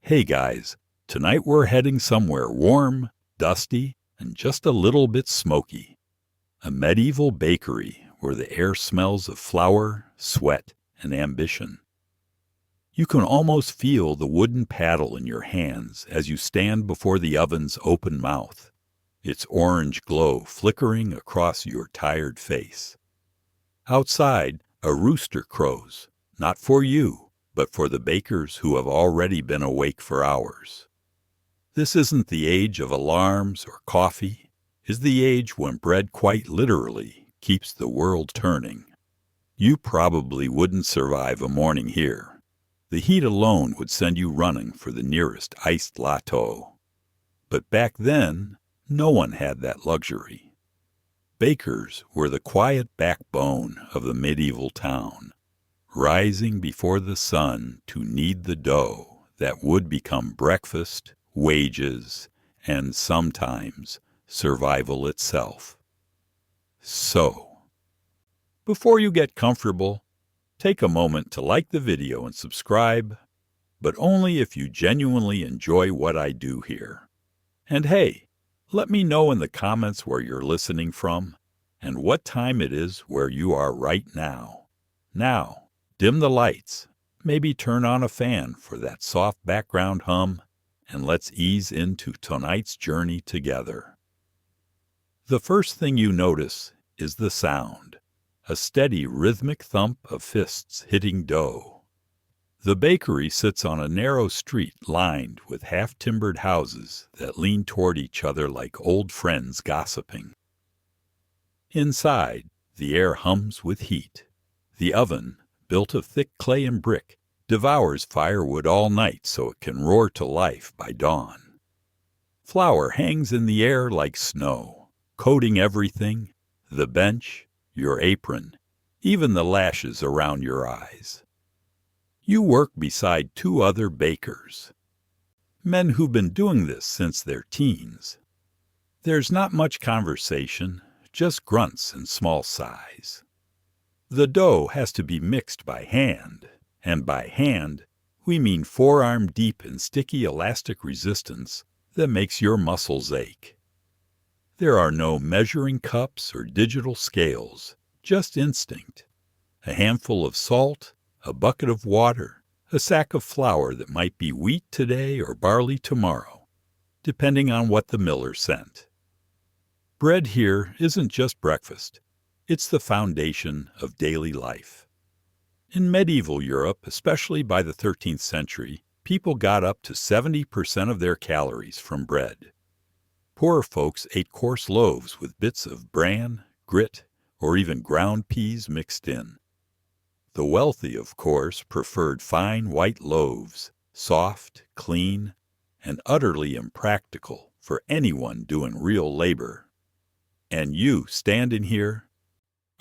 Hey guys, tonight we're heading somewhere warm, dusty, and just a little bit smoky. A medieval bakery where the air smells of flour, sweat, and ambition. You can almost feel the wooden paddle in your hands as you stand before the oven's open mouth, its orange glow flickering across your tired face. Outside, a rooster crows, not for you, but for the bakers who have already been awake for hours. This isn't the age of alarms or coffee. It's the age when bread quite literally keeps the world turning. You probably wouldn't survive a morning here. The heat alone would send you running for the nearest iced latte. But back then, no one had that luxury. Bakers were the quiet backbone of the medieval town, rising before the sun to knead the dough that would become breakfast, wages, and sometimes survival itself. So, before you get comfortable, take a moment to like the video and subscribe, but only if you genuinely enjoy what I do here. And hey, let me know in the comments where you're listening from and what time it is where you are right now. Now, dim the lights, maybe turn on a fan for that soft background hum, and let's ease into tonight's journey together. The first thing you notice is the sound. A steady rhythmic thump of fists hitting dough. The bakery sits on a narrow street lined with half-timbered houses that lean toward each other like old friends gossiping. Inside, the air hums with heat. The oven, built of thick clay and brick, devours firewood all night so it can roar to life by dawn. Flour hangs in the air like snow, coating everything, the bench, your apron, even the lashes around your eyes. You work beside two other bakers, men who've been doing this since their teens. There's not much conversation, just grunts and small sighs. The dough has to be mixed by hand, and by hand, we mean forearm deep in sticky elastic resistance that makes your muscles ache. There are no measuring cups or digital scales, just instinct. A handful of salt, a bucket of water, a sack of flour that might be wheat today or barley tomorrow, depending on what the miller sent. Bread here isn't just breakfast. It's the foundation of daily life. In medieval Europe, especially by the 13th century, people got up to 70% of their calories from bread. Poorer folks ate coarse loaves with bits of bran, grit, or even ground peas mixed in. The wealthy, of course, preferred fine white loaves, soft, clean, and utterly impractical for anyone doing real labor. And you, standing here,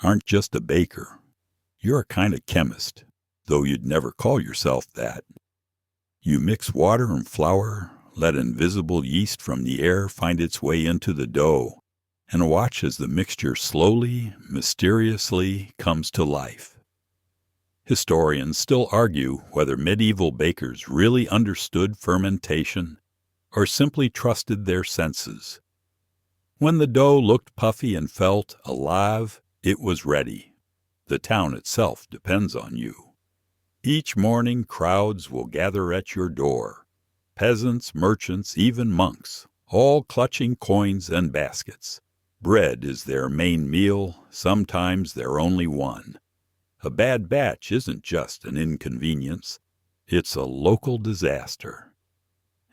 aren't just a baker. You're a kind of chemist, though you'd never call yourself that. You mix water and flour, let invisible yeast from the air find its way into the dough, and watch as the mixture slowly, mysteriously comes to life. Historians still argue whether medieval bakers really understood fermentation or simply trusted their senses. When the dough looked puffy and felt alive, it was ready. The town itself depends on you. Each morning, crowds will gather at your door. Peasants, merchants, even monks, all clutching coins and baskets. Bread is their main meal, sometimes their only one. A bad batch isn't just an inconvenience, it's a local disaster.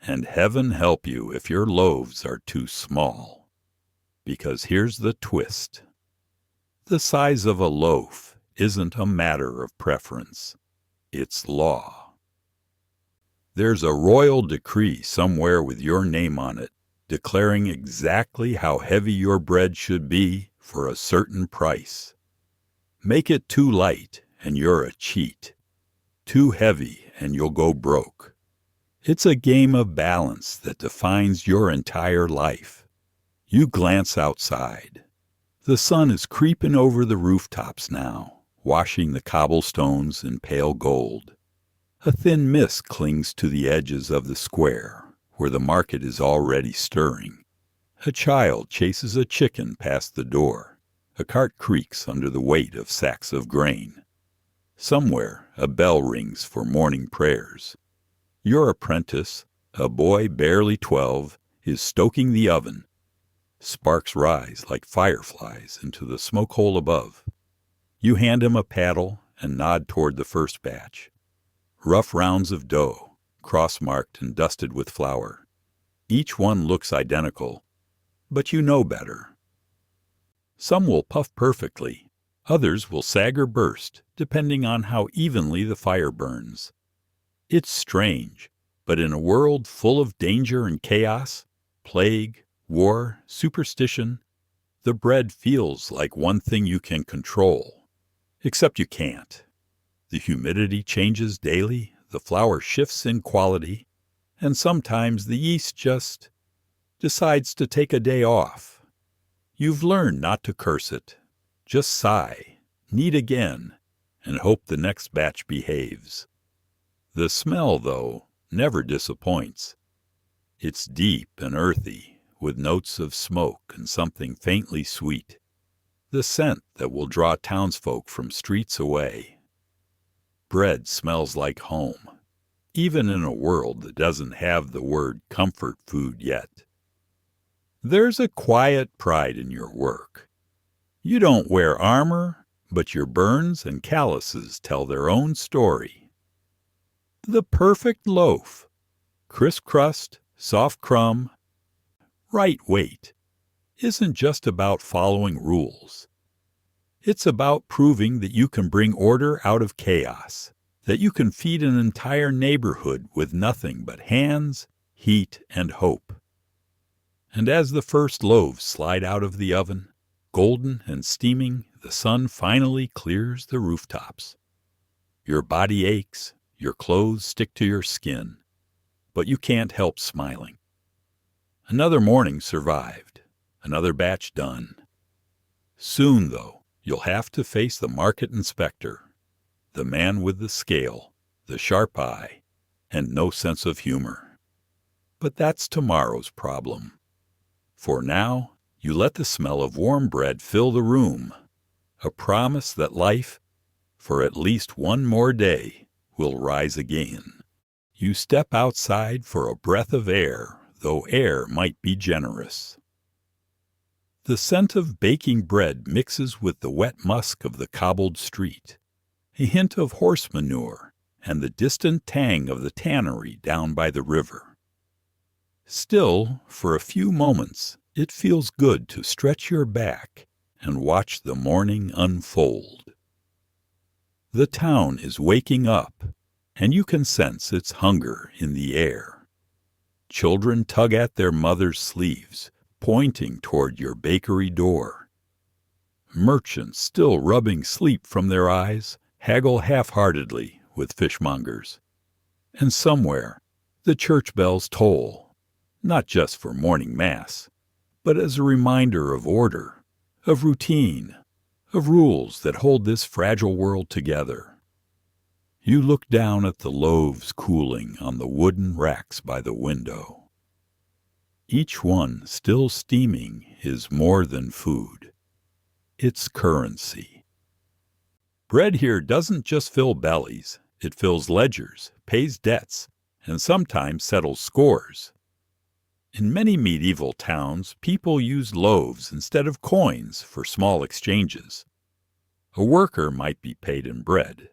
And heaven help you if your loaves are too small. Because here's the twist. The size of a loaf isn't a matter of preference, it's law. There's a royal decree somewhere with your name on it, declaring exactly how heavy your bread should be for a certain price. Make it too light and you're a cheat. Too heavy and you'll go broke. It's a game of balance that defines your entire life. You glance outside. The sun is creeping over the rooftops now, washing the cobblestones in pale gold. A thin mist clings to the edges of the square, where the market is already stirring. A child chases a chicken past the door. A cart creaks under the weight of sacks of grain. Somewhere a bell rings for morning prayers. Your apprentice, a boy barely 12, is stoking the oven. Sparks rise like fireflies into the smoke hole above. You hand him a paddle and nod toward the first batch. Rough rounds of dough, cross-marked and dusted with flour. Each one looks identical, but you know better. Some will puff perfectly. Others will sag or burst, depending on how evenly the fire burns. It's strange, but in a world full of danger and chaos, plague, war, superstition, the bread feels like one thing you can control. Except you can't. The humidity changes daily, the flour shifts in quality, and sometimes the yeast just decides to take a day off. You've learned not to curse it. Just sigh, knead again, and hope the next batch behaves. The smell, though, never disappoints. It's deep and earthy, with notes of smoke and something faintly sweet. The scent that will draw townsfolk from streets away. Bread smells like home, even in a world that doesn't have the word comfort food yet. There's a quiet pride in your work. You don't wear armor, but your burns and calluses tell their own story. The perfect loaf. Crisp crust, soft crumb, right weight, isn't just about following rules. It's about proving that you can bring order out of chaos, that you can feed an entire neighborhood with nothing but hands, heat, and hope. And as the first loaves slide out of the oven, golden and steaming, the sun finally clears the rooftops. Your body aches, your clothes stick to your skin, but you can't help smiling. Another morning survived, another batch done. Soon, though, you'll have to face the market inspector, the man with the scale, the sharp eye, and no sense of humor. But that's tomorrow's problem. For now, you let the smell of warm bread fill the room, a promise that life, for at least one more day, will rise again. You step outside for a breath of air, though air might be generous. The scent of baking bread mixes with the wet musk of the cobbled street, a hint of horse manure, and the distant tang of the tannery down by the river. Still, for a few moments, it feels good to stretch your back and watch the morning unfold. The town is waking up, and you can sense its hunger in the air. Children tug at their mothers' sleeves, pointing toward your bakery door. Merchants, still rubbing sleep from their eyes, haggle half-heartedly with fishmongers. And somewhere, the church bells toll, not just for morning mass, but as a reminder of order, of routine, of rules that hold this fragile world together. You look down at the loaves cooling on the wooden racks by the window. Each one still steaming is more than food. It's currency. Bread here doesn't just fill bellies. It fills ledgers, pays debts, and sometimes settles scores. In many medieval towns, people used loaves instead of coins for small exchanges. A worker might be paid in bread.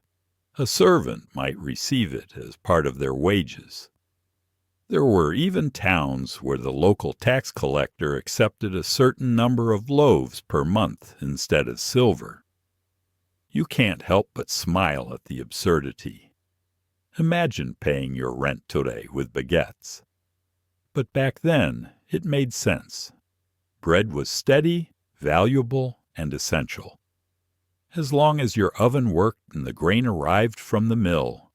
A servant might receive it as part of their wages. There were even towns where the local tax collector accepted a certain number of loaves per month instead of silver. You can't help but smile at the absurdity. Imagine paying your rent today with baguettes. But back then, it made sense. Bread was steady, valuable, and essential. As long as your oven worked and the grain arrived from the mill,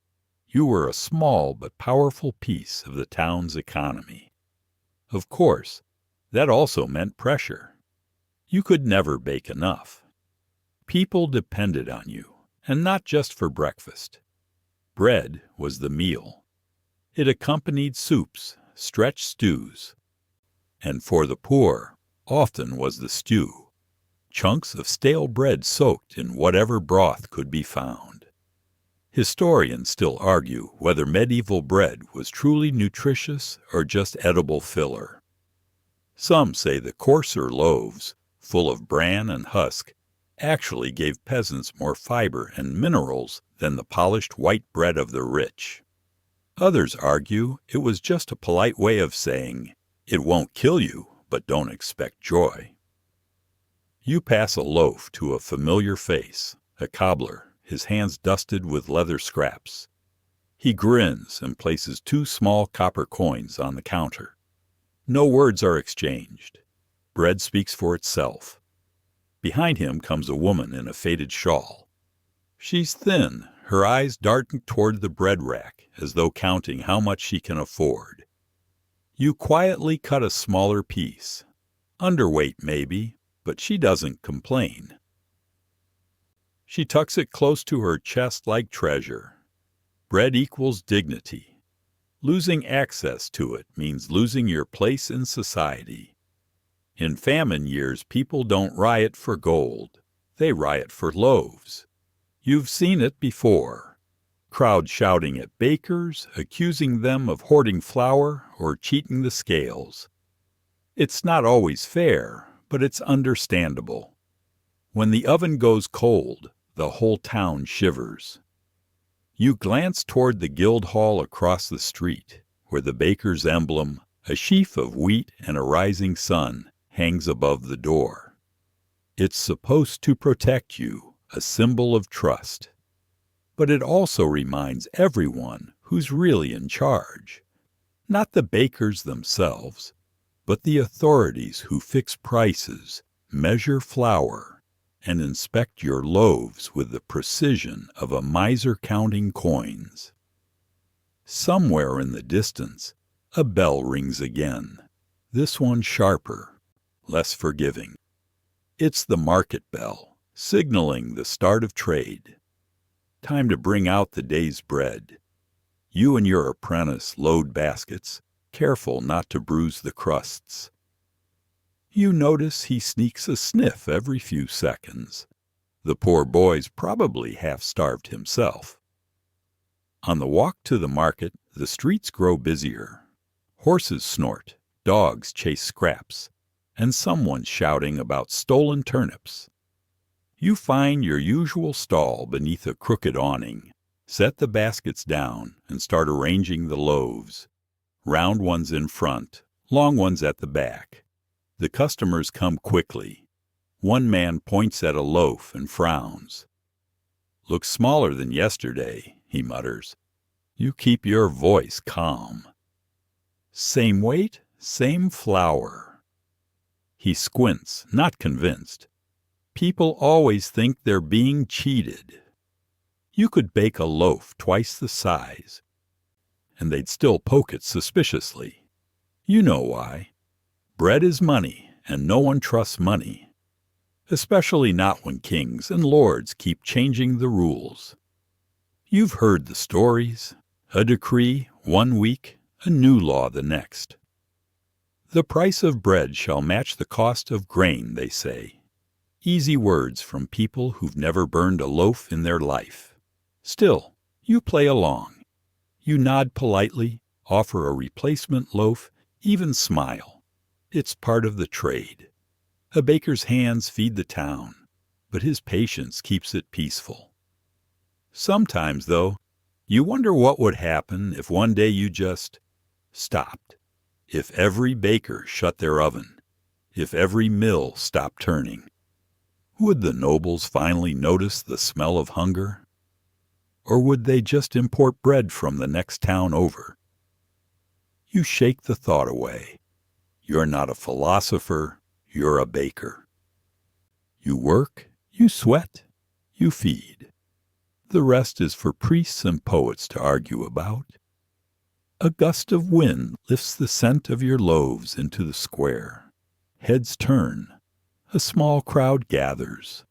you were a small but powerful piece of the town's economy. Of course, that also meant pressure. You could never bake enough. People depended on you, and not just for breakfast. Bread was the meal. It accompanied soups, stretched stews, and for the poor, often was the stew, chunks of stale bread soaked in whatever broth could be found. Historians still argue whether medieval bread was truly nutritious or just edible filler. Some say the coarser loaves, full of bran and husk, actually gave peasants more fiber and minerals than the polished white bread of the rich. Others argue it was just a polite way of saying, "It won't kill you, but don't expect joy." You pass a loaf to a familiar face, a cobbler, his hands dusted with leather scraps. He grins and places 2 small copper coins on the counter. No words are exchanged. Bread speaks for itself. Behind him comes a woman in a faded shawl. She's thin, her eyes darting toward the bread rack as though counting how much she can afford. You quietly cut a smaller piece. Underweight, maybe, but she doesn't complain. She tucks it close to her chest like treasure. Bread equals dignity. Losing access to it means losing your place in society. In famine years, people don't riot for gold. They riot for loaves. You've seen it before. Crowds shouting at bakers, accusing them of hoarding flour or cheating the scales. It's not always fair, but it's understandable. When the oven goes cold, the whole town shivers. You glance toward the guild hall across the street, where the baker's emblem, a sheaf of wheat and a rising sun, hangs above the door. It's supposed to protect you, a symbol of trust. But it also reminds everyone who's really in charge. Not the bakers themselves, but the authorities who fix prices, measure flour, and inspect your loaves with the precision of a miser counting coins. Somewhere in the distance, a bell rings again, this one sharper, less forgiving. It's the market bell, signaling the start of trade. Time to bring out the day's bread. You and your apprentice load baskets, careful not to bruise the crusts. You notice he sneaks a sniff every few seconds. The poor boy's probably half-starved himself. On the walk to the market, the streets grow busier. Horses snort, dogs chase scraps, and someone's shouting about stolen turnips. You find your usual stall beneath a crooked awning, set the baskets down, and start arranging the loaves. Round ones in front, long ones at the back. The customers come quickly. One man points at a loaf and frowns. "Looks smaller than yesterday," he mutters. You keep your voice calm. "Same weight, same flour." He squints, not convinced. People always think they're being cheated. You could bake a loaf twice the size, and they'd still poke it suspiciously. You know why. Bread is money, and no one trusts money. Especially not when kings and lords keep changing the rules. You've heard the stories. A decree 1 week, a new law the next. The price of bread shall match the cost of grain, they say. Easy words from people who've never burned a loaf in their life. Still, you play along. You nod politely, offer a replacement loaf, even smile. It's part of the trade. A baker's hands feed the town, but his patience keeps it peaceful. Sometimes, though, you wonder what would happen if one day you just stopped. If every baker shut their oven. If every mill stopped turning. Would the nobles finally notice the smell of hunger? Or would they just import bread from the next town over? You shake the thought away. You're not a philosopher, you're a baker. You work, you sweat, you feed. The rest is for priests and poets to argue about. A gust of wind lifts the scent of your loaves into the square. Heads turn. A small crowd gathers.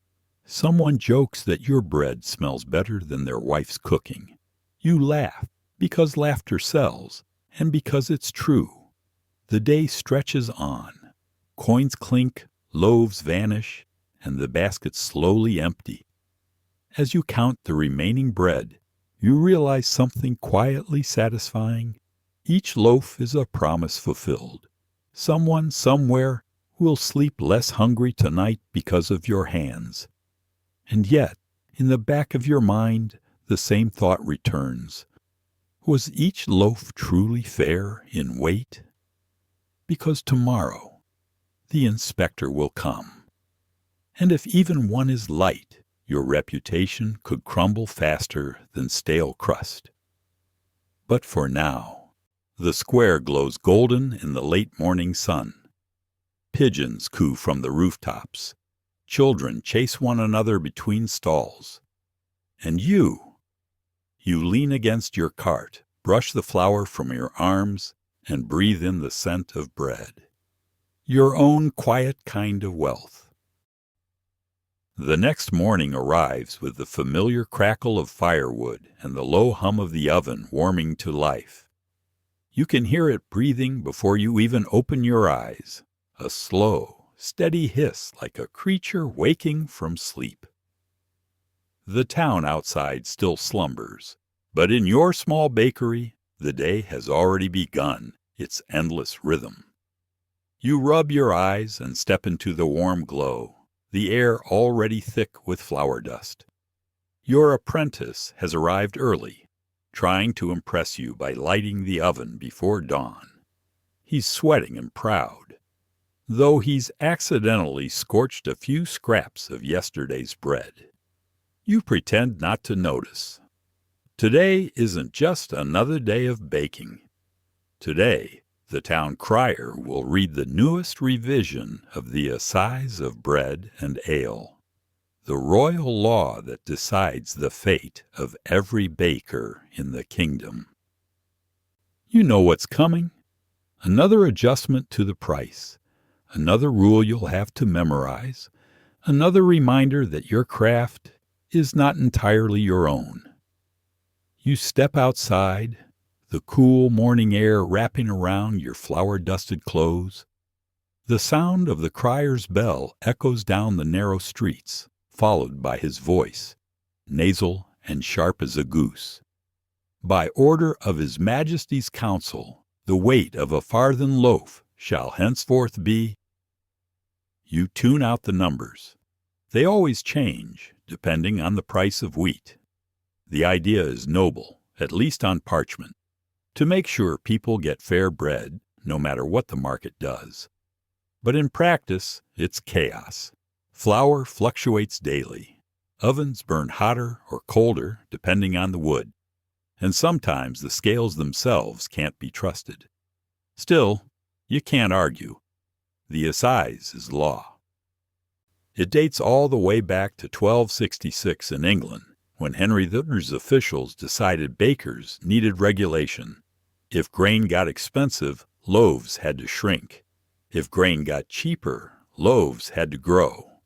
Someone jokes that your bread smells better than their wife's cooking. You laugh, because laughter sells, and because it's true. The day stretches on. Coins clink, loaves vanish, and the baskets slowly empty. As you count the remaining bread, you realize something quietly satisfying. Each loaf is a promise fulfilled. Someone, somewhere, will sleep less hungry tonight because of your hands. And yet, in the back of your mind, the same thought returns. Was each loaf truly fair in weight? Because tomorrow, the inspector will come. And if even one is light, your reputation could crumble faster than stale crust. But for now, the square glows golden in the late morning sun. Pigeons coo from the rooftops. Children chase one another between stalls. And you lean against your cart, brush the flour from your arms, and breathe in the scent of bread. Your own quiet kind of wealth. The next morning arrives with the familiar crackle of firewood and the low hum of the oven warming to life. You can hear it breathing before you even open your eyes, a slow, steady hiss like a creature waking from sleep. The town outside still slumbers, but in your small bakery, the day has already begun its endless rhythm. You rub your eyes and step into the warm glow, the air already thick with flour dust. Your apprentice has arrived early, trying to impress you by lighting the oven before dawn. He's sweating and proud, though he's accidentally scorched a few scraps of yesterday's bread. You pretend not to notice. Today isn't just another day of baking. Today, the town crier will read the newest revision of the Assize of Bread and Ale, the royal law that decides the fate of every baker in the kingdom. You know what's coming. Another adjustment to the price, another rule you'll have to memorize, another reminder that your craft is not entirely your own. You step outside, the cool morning air wrapping around your flour-dusted clothes. The sound of the crier's bell echoes down the narrow streets, followed by his voice, nasal and sharp as a goose. By order of His Majesty's Council, the weight of a farthen loaf shall henceforth be. You tune out the numbers. They always change, depending on the price of wheat. The idea is noble, at least on parchment, to make sure people get fair bread, no matter what the market does. But in practice, it's chaos. Flour fluctuates daily. Ovens burn hotter or colder, depending on the wood. And sometimes the scales themselves can't be trusted. Still, you can't argue. The assize is law. It dates all the way back to 1266 in England, when Henry III's officials decided bakers needed regulation. If grain got expensive, loaves had to shrink. If grain got cheaper, loaves had to grow.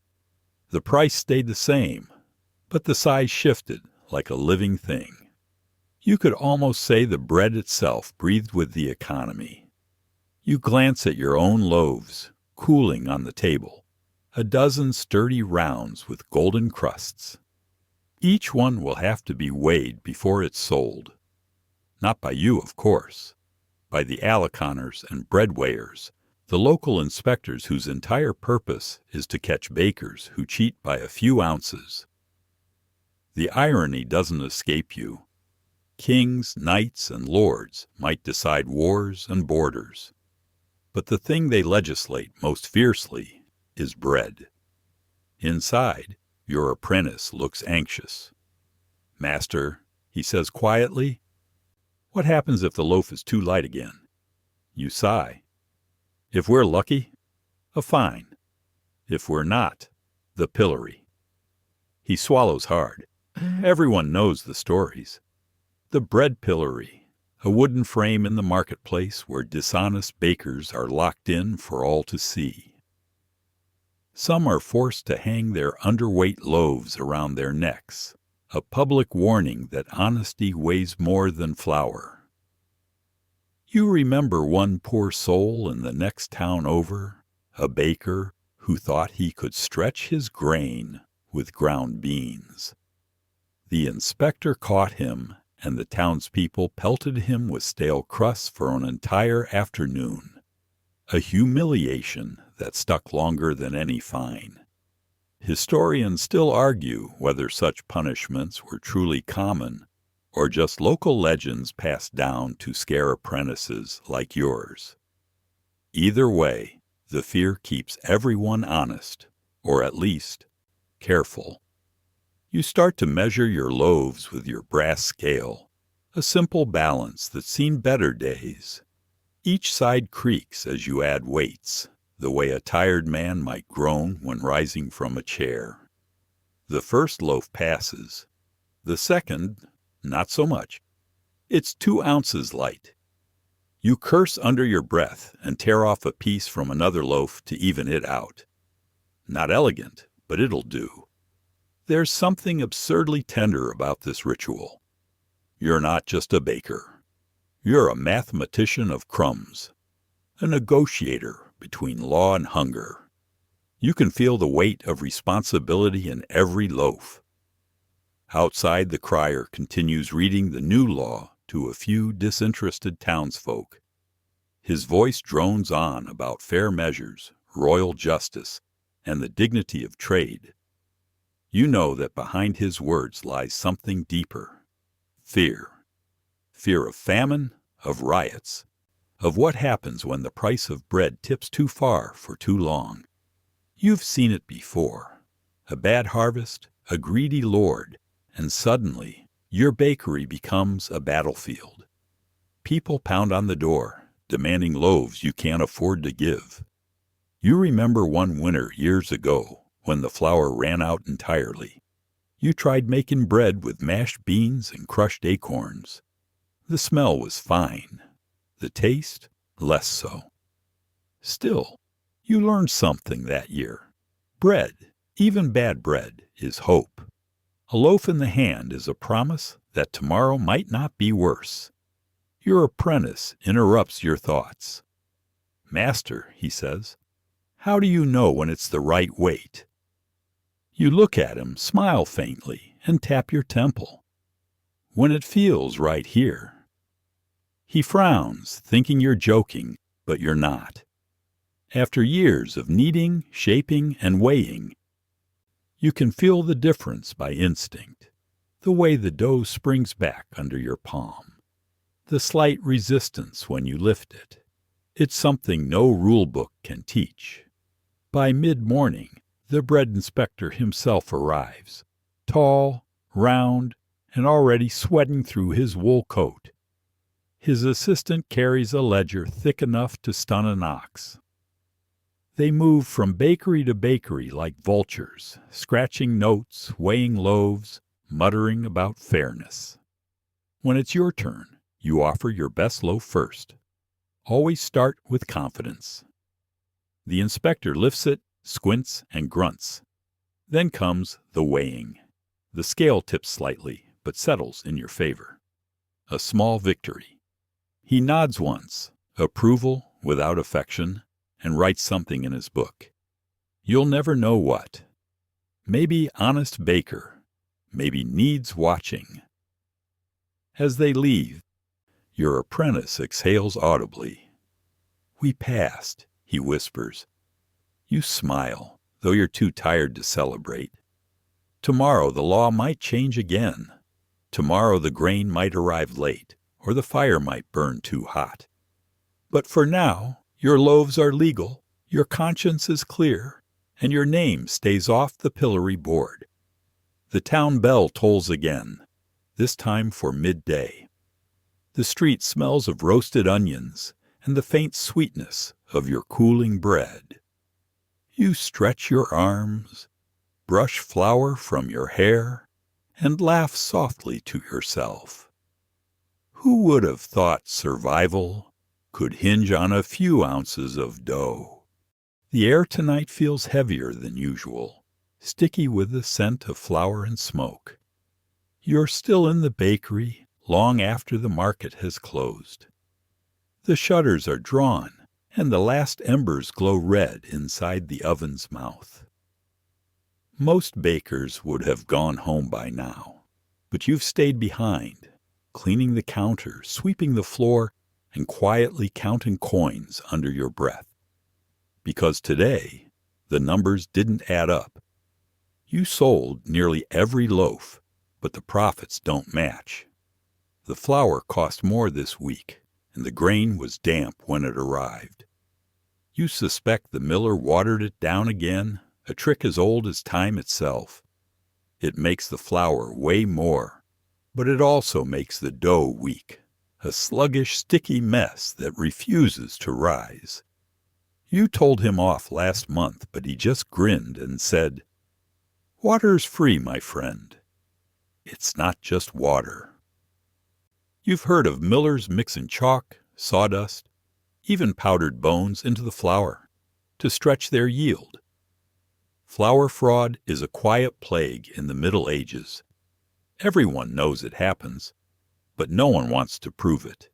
The price stayed the same, but the size shifted like a living thing. You could almost say the bread itself breathed with the economy. You glance at your own loaves, cooling on the table, a dozen sturdy rounds with golden crusts. Each one will have to be weighed before it's sold. Not by you, of course. By the aliconers and bread weighers, the local inspectors whose entire purpose is to catch bakers who cheat by a few ounces. The irony doesn't escape you. Kings, knights, and lords might decide wars and borders. But the thing they legislate most fiercely is bread. Inside, your apprentice looks anxious. "Master," he says quietly, "what happens if the loaf is too light again?" You sigh. "If we're lucky, a fine. If we're not, the pillory." He swallows hard. Everyone knows the stories. The bread pillory, a wooden frame in the marketplace where dishonest bakers are locked in for all to see. Some are forced to hang their underweight loaves around their necks, a public warning that honesty weighs more than flour. You remember one poor soul in the next town over, a baker who thought he could stretch his grain with ground beans. The inspector caught him, and the townspeople pelted him with stale crusts for an entire afternoon, a humiliation that stuck longer than any fine. Historians still argue whether such punishments were truly common or just local legends passed down to scare apprentices like yours. Either way, the fear keeps everyone honest, or at least careful. You start to measure your loaves with your brass scale, a simple balance that's seen better days. Each side creaks as you add weights, the way a tired man might groan when rising from a chair. The first loaf passes. The second, not so much. It's 2 ounces light. You curse under your breath and tear off a piece from another loaf to even it out. Not elegant, but it'll do. There's something absurdly tender about this ritual. You're not just a baker. You're a mathematician of crumbs, a negotiator between law and hunger. You can feel the weight of responsibility in every loaf. Outside, the crier continues reading the new law to a few disinterested townsfolk. His voice drones on about fair measures, royal justice, and the dignity of trade. You know that behind his words lies something deeper. Fear. Fear of famine, of riots, of what happens when the price of bread tips too far for too long. You've seen it before. A bad harvest, a greedy lord, and suddenly your bakery becomes a battlefield. People pound on the door, demanding loaves you can't afford to give. You remember one winter years ago when the flour ran out entirely. You tried making bread with mashed beans and crushed acorns. The smell was fine. The taste, less so. Still, you learned something that year. Bread, even bad bread, is hope. A loaf in the hand is a promise that tomorrow might not be worse. Your apprentice interrupts your thoughts. "Master," he says, "how do you know when it's the right weight?" You look at him, smile faintly, and tap your temple. "When it feels right here." He frowns, thinking you're joking, but you're not. After years of kneading, shaping, and weighing, you can feel the difference by instinct, the way the dough springs back under your palm, the slight resistance when you lift it. It's something no rule book can teach. By mid-morning, the bread inspector himself arrives, tall, round, and already sweating through his wool coat. His assistant carries a ledger thick enough to stun an ox. They move from bakery to bakery like vultures, scratching notes, weighing loaves, muttering about fairness. When it's your turn, you offer your best loaf first. Always start with confidence. The inspector lifts it, squints, and grunts. Then comes the weighing. The scale tips slightly, but settles in your favor. A small victory. He nods once, approval without affection, and writes something in his book. You'll never know what. Maybe honest baker, maybe needs watching. As they leave, your apprentice exhales audibly. "We passed," he whispers. You smile, though you're too tired to celebrate. Tomorrow the law might change again. Tomorrow the grain might arrive late, or the fire might burn too hot. But for now, your loaves are legal, your conscience is clear, and your name stays off the pillory board. The town bell tolls again, this time for midday. The street smells of roasted onions and the faint sweetness of your cooling bread. You stretch your arms, brush flour from your hair, and laugh softly to yourself. Who would have thought survival could hinge on a few ounces of dough? The air tonight feels heavier than usual, sticky with the scent of flour and smoke. You're still in the bakery long after the market has closed. The shutters are drawn, and the last embers glow red inside the oven's mouth. Most bakers would have gone home by now, but you've stayed behind, cleaning the counter, sweeping the floor, and quietly counting coins under your breath. Because today, the numbers didn't add up. You sold nearly every loaf, but the profits don't match. The flour cost more this week, and the grain was damp when it arrived. You suspect the miller watered it down again, a trick as old as time itself. It makes the flour weigh more, but it also makes the dough weak, a sluggish, sticky mess that refuses to rise. You told him off last month, but he just grinned and said, "Water's free, my friend." It's not just water. You've heard of millers mixing chalk, sawdust, even powdered bones into the flour to stretch their yield. Flour fraud is a quiet plague in the Middle Ages. Everyone knows it happens, but no one wants to prove it.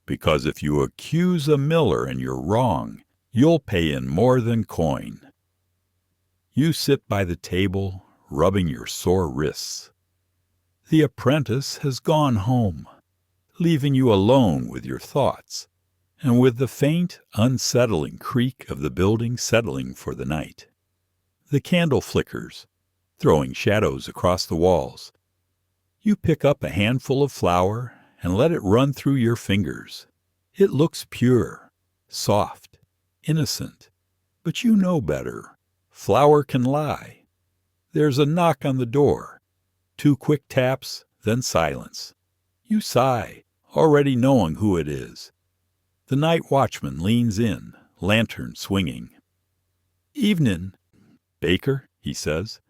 Because if you accuse a miller and you're wrong, you'll pay in more than coin. You sit by the table, rubbing your sore wrists. The apprentice has gone home, leaving you alone with your thoughts, and with the faint, unsettling creak of the building settling for the night. The candle flickers, throwing shadows across the walls. You pick up a handful of flour and let it run through your fingers. It looks pure, soft, innocent, but you know better. Flour can lie. There's a knock on the door. 2 quick taps, then silence. You sigh, already knowing who it is. The night watchman leans in, lantern swinging. "Evenin', baker," he says.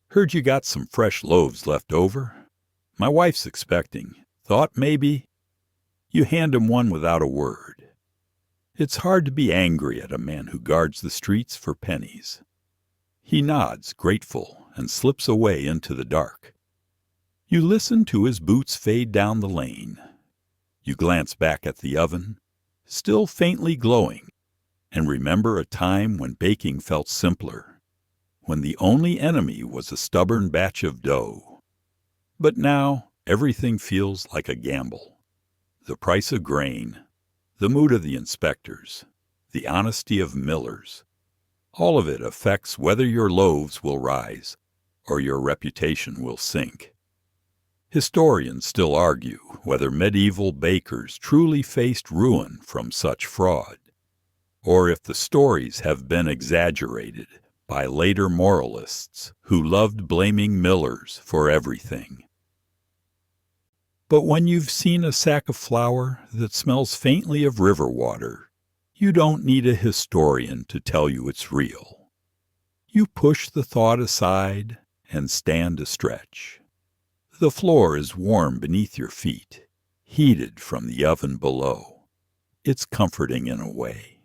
"Heard you got some fresh loaves left over. My wife's expecting. Thought maybe—" You hand him one without a word. It's hard to be angry at a man who guards the streets for pennies. He nods, grateful, and slips away into the dark. You listen to his boots fade down the lane. You glance back at the oven, still faintly glowing, and remember a time when baking felt simpler, when the only enemy was a stubborn batch of dough. But now everything feels like a gamble. The price of grain, the mood of the inspectors, the honesty of millers, all of it affects whether your loaves will rise or your reputation will sink. Historians still argue whether medieval bakers truly faced ruin from such fraud, or if the stories have been exaggerated by later moralists who loved blaming millers for everything. But when you've seen a sack of flour that smells faintly of river water, you don't need a historian to tell you it's real. You push the thought aside and stand a stretch. The floor is warm beneath your feet, heated from the oven below. It's comforting in a way.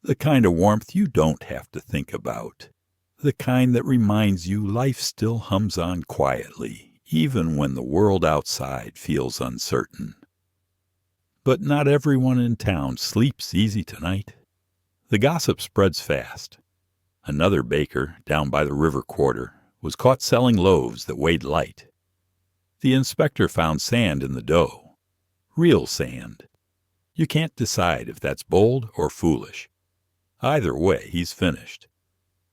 The kind of warmth you don't have to think about. The kind that reminds you life still hums on quietly, even when the world outside feels uncertain. But not everyone in town sleeps easy tonight. The gossip spreads fast. Another baker, down by the river quarter, was caught selling loaves that weighed light. The inspector found sand in the dough. Real sand. You can't decide if that's bold or foolish. Either way, he's finished.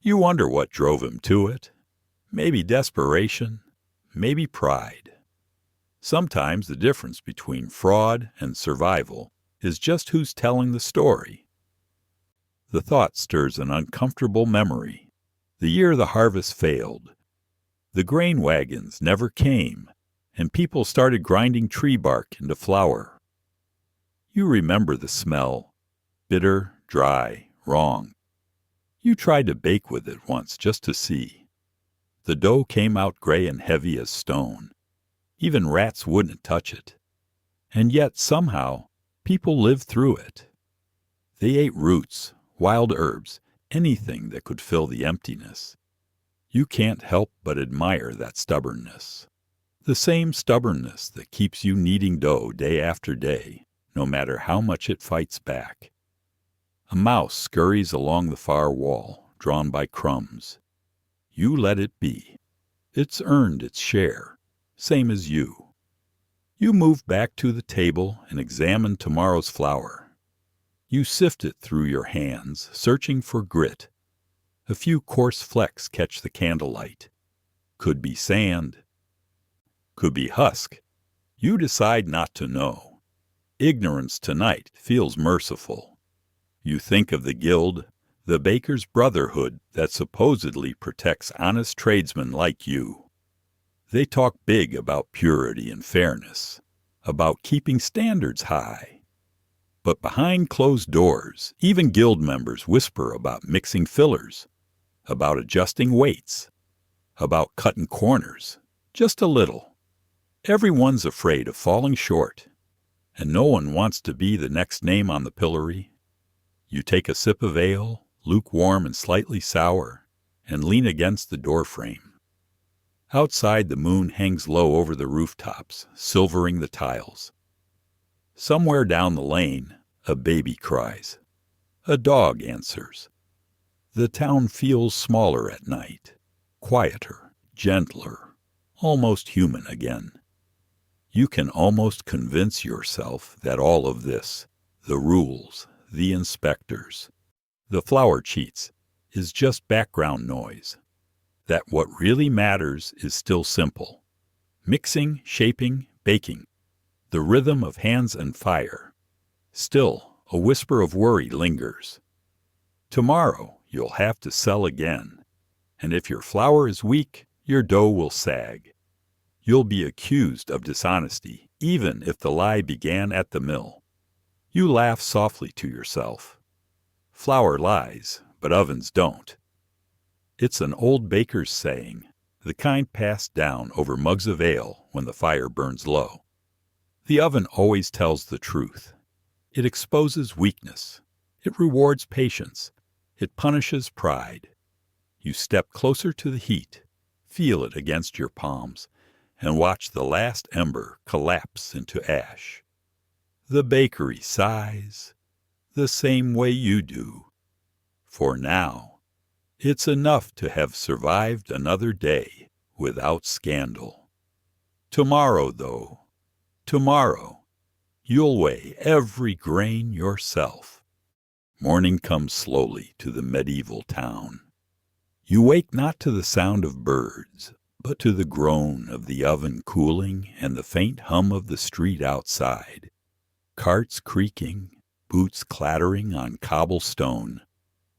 You wonder what drove him to it. Maybe desperation, maybe pride. Sometimes the difference between fraud and survival is just who's telling the story. The thought stirs an uncomfortable memory. The year the harvest failed. The grain wagons never came, and people started grinding tree bark into flour. You remember the smell. Bitter, dry, wrong. You tried to bake with it once just to see. The dough came out gray and heavy as stone. Even rats wouldn't touch it. And yet, somehow, people lived through it. They ate roots, wild herbs, anything that could fill the emptiness. You can't help but admire that stubbornness. The same stubbornness that keeps you kneading dough day after day, no matter how much it fights back. A mouse scurries along the far wall, drawn by crumbs. You let it be. It's earned its share, same as you. You move back to the table and examine tomorrow's flour. You sift it through your hands, searching for grit. A few coarse flecks catch the candlelight. Could be sand. Could be husk. You decide not to know. Ignorance tonight feels merciful. You think of the guild, the baker's brotherhood that supposedly protects honest tradesmen like you. They talk big about purity and fairness, about keeping standards high. But behind closed doors, even guild members whisper about mixing fillers, about adjusting weights, about cutting corners, just a little. Everyone's afraid of falling short, and no one wants to be the next name on the pillory. You take a sip of ale, lukewarm and slightly sour, and lean against the doorframe. Outside, the moon hangs low over the rooftops, silvering the tiles. Somewhere down the lane, a baby cries. A dog answers. The town feels smaller at night, quieter, gentler, almost human again. You can almost convince yourself that all of this, the rules, the inspectors, the flour cheats, is just background noise. That what really matters is still simple. Mixing, shaping, baking. The rhythm of hands and fire. Still, a whisper of worry lingers. Tomorrow, you'll have to sell again. And if your flour is weak, your dough will sag. You'll be accused of dishonesty, even if the lie began at the mill. You laugh softly to yourself. Flour lies, but ovens don't. It's an old baker's saying, the kind passed down over mugs of ale when the fire burns low. The oven always tells the truth. It exposes weakness. It rewards patience. It punishes pride. You step closer to the heat, feel it against your palms, and watch the last ember collapse into ash. The bakery sighs, the same way you do. For now, it's enough to have survived another day without scandal. Tomorrow, though, tomorrow, you'll weigh every grain yourself. Morning comes slowly to the medieval town. You wake not to the sound of birds, but to the groan of the oven cooling and the faint hum of the street outside. Carts creaking, boots clattering on cobblestone,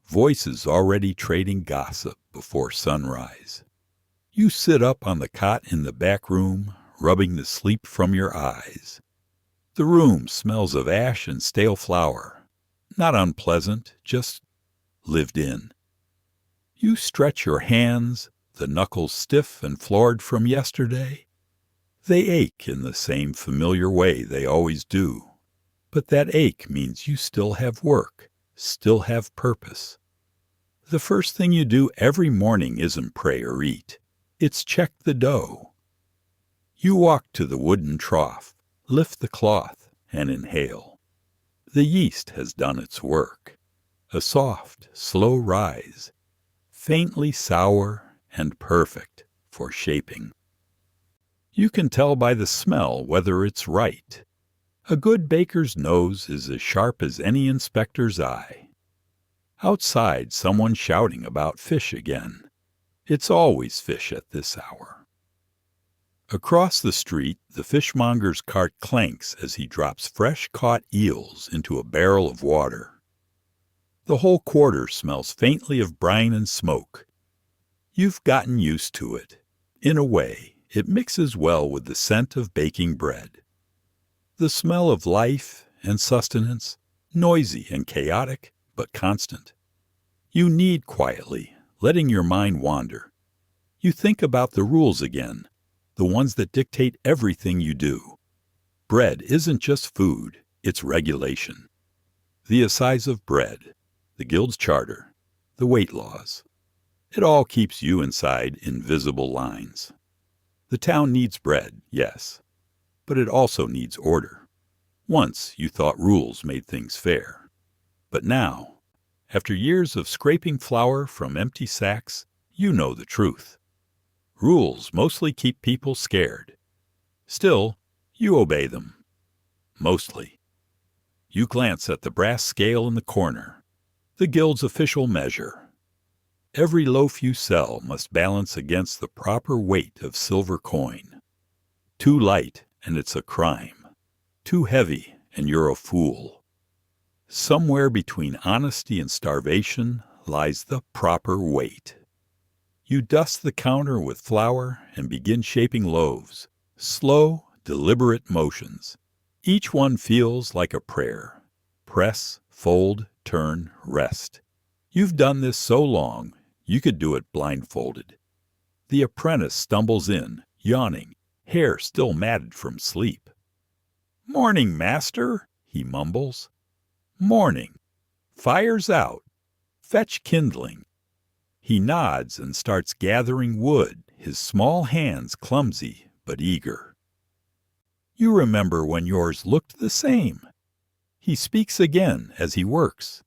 voices already trading gossip before sunrise. You sit up on the cot in the back room, rubbing the sleep from your eyes. The room smells of ash and stale flour. Not unpleasant, just lived in. You stretch your hands, the knuckles stiff and floored from yesterday. They ache in the same familiar way they always do. But that ache means you still have work, still have purpose. The first thing you do every morning isn't pray or eat. It's check the dough. You walk to the wooden trough, lift the cloth, and inhale. The yeast has done its work. A soft, slow rise, faintly sour and perfect for shaping. You can tell by the smell whether it's right. A good baker's nose is as sharp as any inspector's eye. Outside, someone shouting about fish again. It's always fish at this hour. Across the street, the fishmonger's cart clanks as he drops fresh-caught eels into a barrel of water. The whole quarter smells faintly of brine and smoke. You've gotten used to it. In a way, it mixes well with the scent of baking bread. The smell of life and sustenance, noisy and chaotic, but constant. You knead quietly, letting your mind wander. You think about the rules again, the ones that dictate everything you do. Bread isn't just food, it's regulation. The assize of bread, the guild's charter, the weight laws. It all keeps you inside invisible lines. The town needs bread, yes, but it also needs order. Once you thought rules made things fair. But now, after years of scraping flour from empty sacks, you know the truth. Rules mostly keep people scared. Still, you obey them. Mostly. You glance at the brass scale in the corner, the guild's official measure. Every loaf you sell must balance against the proper weight of silver coin. Too light, and it's a crime. Too heavy, and you're a fool. Somewhere between honesty and starvation lies the proper weight. You dust the counter with flour and begin shaping loaves, slow, deliberate motions. Each one feels like a prayer. Press, fold, turn, rest. You've done this so long, you could do it blindfolded. The apprentice stumbles in, yawning, hair still matted from sleep. "Morning, master," he mumbles. "Morning. Fire's out. Fetch kindling." He nods and starts gathering wood, his small hands clumsy but eager. You remember when yours looked the same. He speaks again as he works.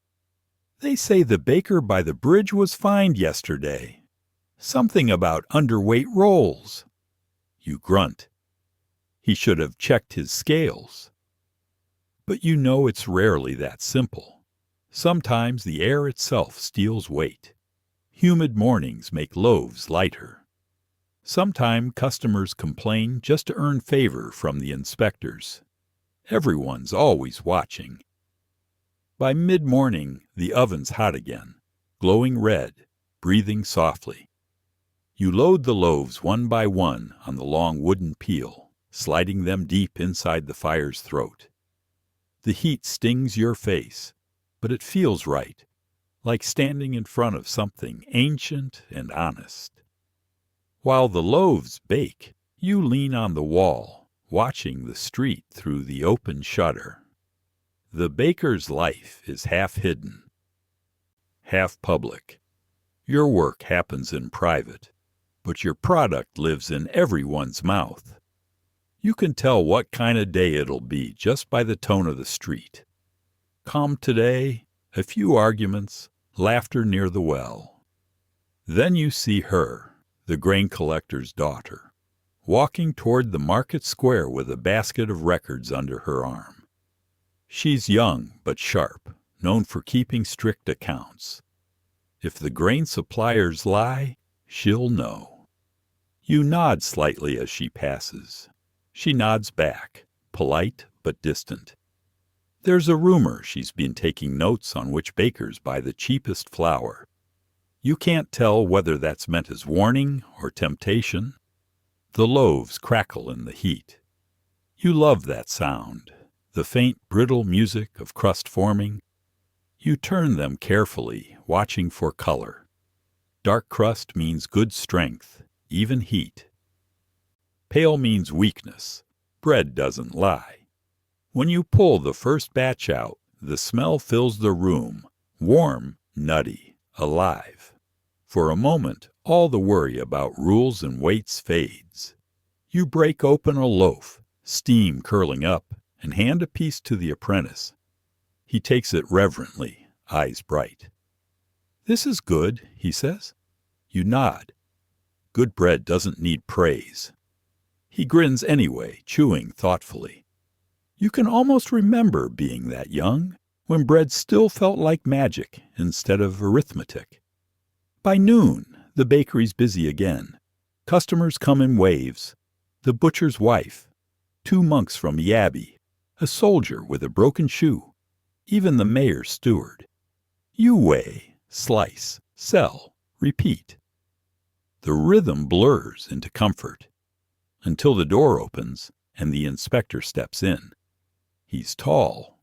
"They say the baker by the bridge was fined yesterday. Something about underweight rolls." You grunt. He should have checked his scales. But you know it's rarely that simple. Sometimes the air itself steals weight. Humid mornings make loaves lighter. Sometimes customers complain just to earn favor from the inspectors. Everyone's always watching. By mid-morning, the oven's hot again, glowing red, breathing softly. You load the loaves one by one on the long wooden peel, sliding them deep inside the fire's throat. The heat stings your face, but it feels right, like standing in front of something ancient and honest. While the loaves bake, you lean on the wall, watching the street through the open shutter. The baker's life is half hidden, half public. Your work happens in private, but your product lives in everyone's mouth. You can tell what kind of day it'll be just by the tone of the street. Calm today, a few arguments, laughter near the well. Then you see her, the grain collector's daughter, walking toward the market square with a basket of records under her arm. She's young but sharp, known for keeping strict accounts. If the grain suppliers lie, she'll know. You nod slightly as she passes. She nods back, polite but distant. There's a rumor she's been taking notes on which bakers buy the cheapest flour. You can't tell whether that's meant as warning or temptation. The loaves crackle in the heat. You love that sound, the faint, brittle music of crust forming. You turn them carefully, watching for color. Dark crust means good strength, even heat. Pale means weakness. Bread doesn't lie. When you pull the first batch out, the smell fills the room, warm, nutty, alive. For a moment, all the worry about rules and weights fades. You break open a loaf, steam curling up, and hand a piece to the apprentice. He takes it reverently, eyes bright. "This is good," he says. You nod. Good bread doesn't need praise. He grins anyway, chewing thoughtfully. You can almost remember being that young, when bread still felt like magic instead of arithmetic. By noon, the bakery's busy again. Customers come in waves. The butcher's wife, 2 monks from the abbey, a soldier with a broken shoe, even the mayor's steward. You weigh, slice, sell, repeat. The rhythm blurs into comfort, until the door opens and the inspector steps in. He's tall,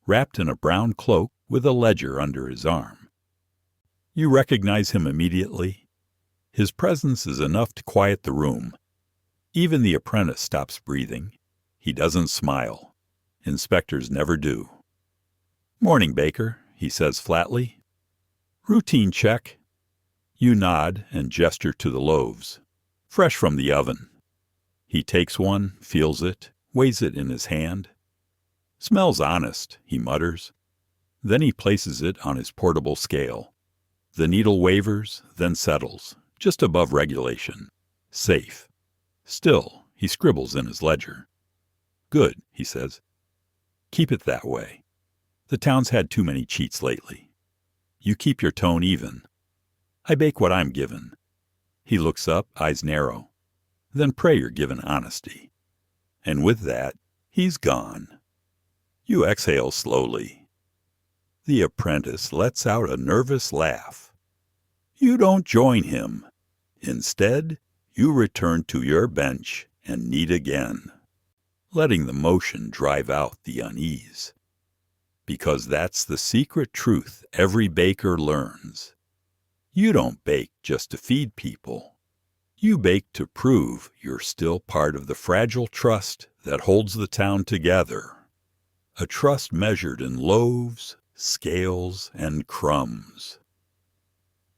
wrapped in a brown cloak with a ledger under his arm. You recognize him immediately. His presence is enough to quiet the room. Even the apprentice stops breathing. He doesn't smile. Inspectors never do. "Morning, baker," he says flatly. "Routine check." You nod and gesture to the loaves. "Fresh from the oven." He takes one, feels it, weighs it in his hand. "Smells honest," he mutters. Then he places it on his portable scale. The needle wavers, then settles, just above regulation. Safe. Still, he scribbles in his ledger. "Good," he says. "Keep it that way. The town's had too many cheats lately. You keep your tone even. I bake what I'm given." He looks up, eyes narrow. "Then pray you're given honesty." And with that, he's gone. You exhale slowly. The apprentice lets out a nervous laugh. You don't join him. Instead, you return to your bench and knead again, letting the motion drive out the unease. Because that's the secret truth every baker learns. You don't bake just to feed people. You bake to prove you're still part of the fragile trust that holds the town together. A trust measured in loaves, scales, and crumbs.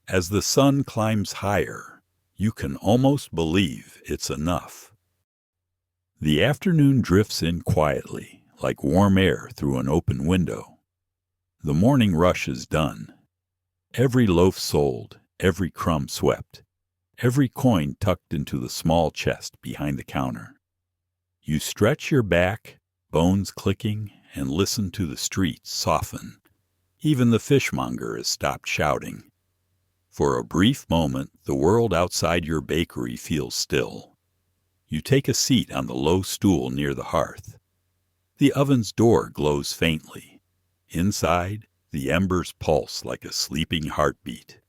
As the sun climbs higher, you can almost believe it's enough. The afternoon drifts in quietly, like warm air through an open window. The morning rush is done. Every loaf sold, every crumb swept, every coin tucked into the small chest behind the counter. You stretch your back, bones clicking, and listen to the streets soften. Even the fishmonger has stopped shouting. For a brief moment, the world outside your bakery feels still. You take a seat on the low stool near the hearth. The oven's door glows faintly. Inside, the embers pulse like a sleeping heartbeat.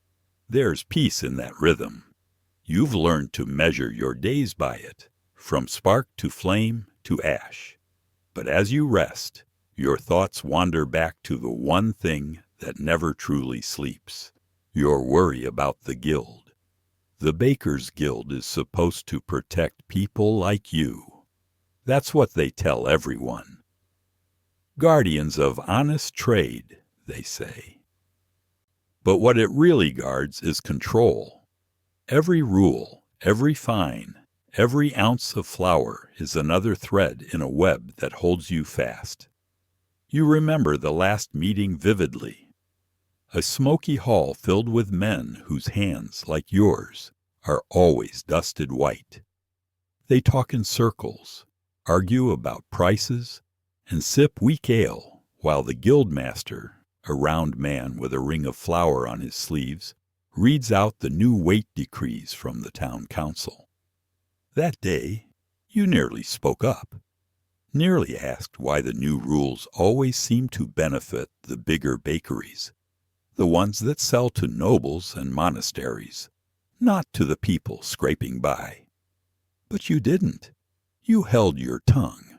There's peace in that rhythm. You've learned to measure your days by it, from spark to flame to ash. But as you rest, your thoughts wander back to the one thing that never truly sleeps. Your worry about the guild. The Bakers' Guild is supposed to protect people like you. That's what they tell everyone. Guardians of honest trade, they say. But what it really guards is control. Every rule, every fine, every ounce of flour is another thread in a web that holds you fast. You remember the last meeting vividly. A smoky hall filled with men whose hands, like yours, are always dusted white. They talk in circles, argue about prices, and sip weak ale, while the guildmaster, a round man with a ring of flour on his sleeves, reads out the new weight decrees from the town council. That day, you nearly spoke up, nearly asked why the new rules always seem to benefit the bigger bakeries, the ones that sell to nobles and monasteries, not to the people scraping by. But you didn't. You held your tongue,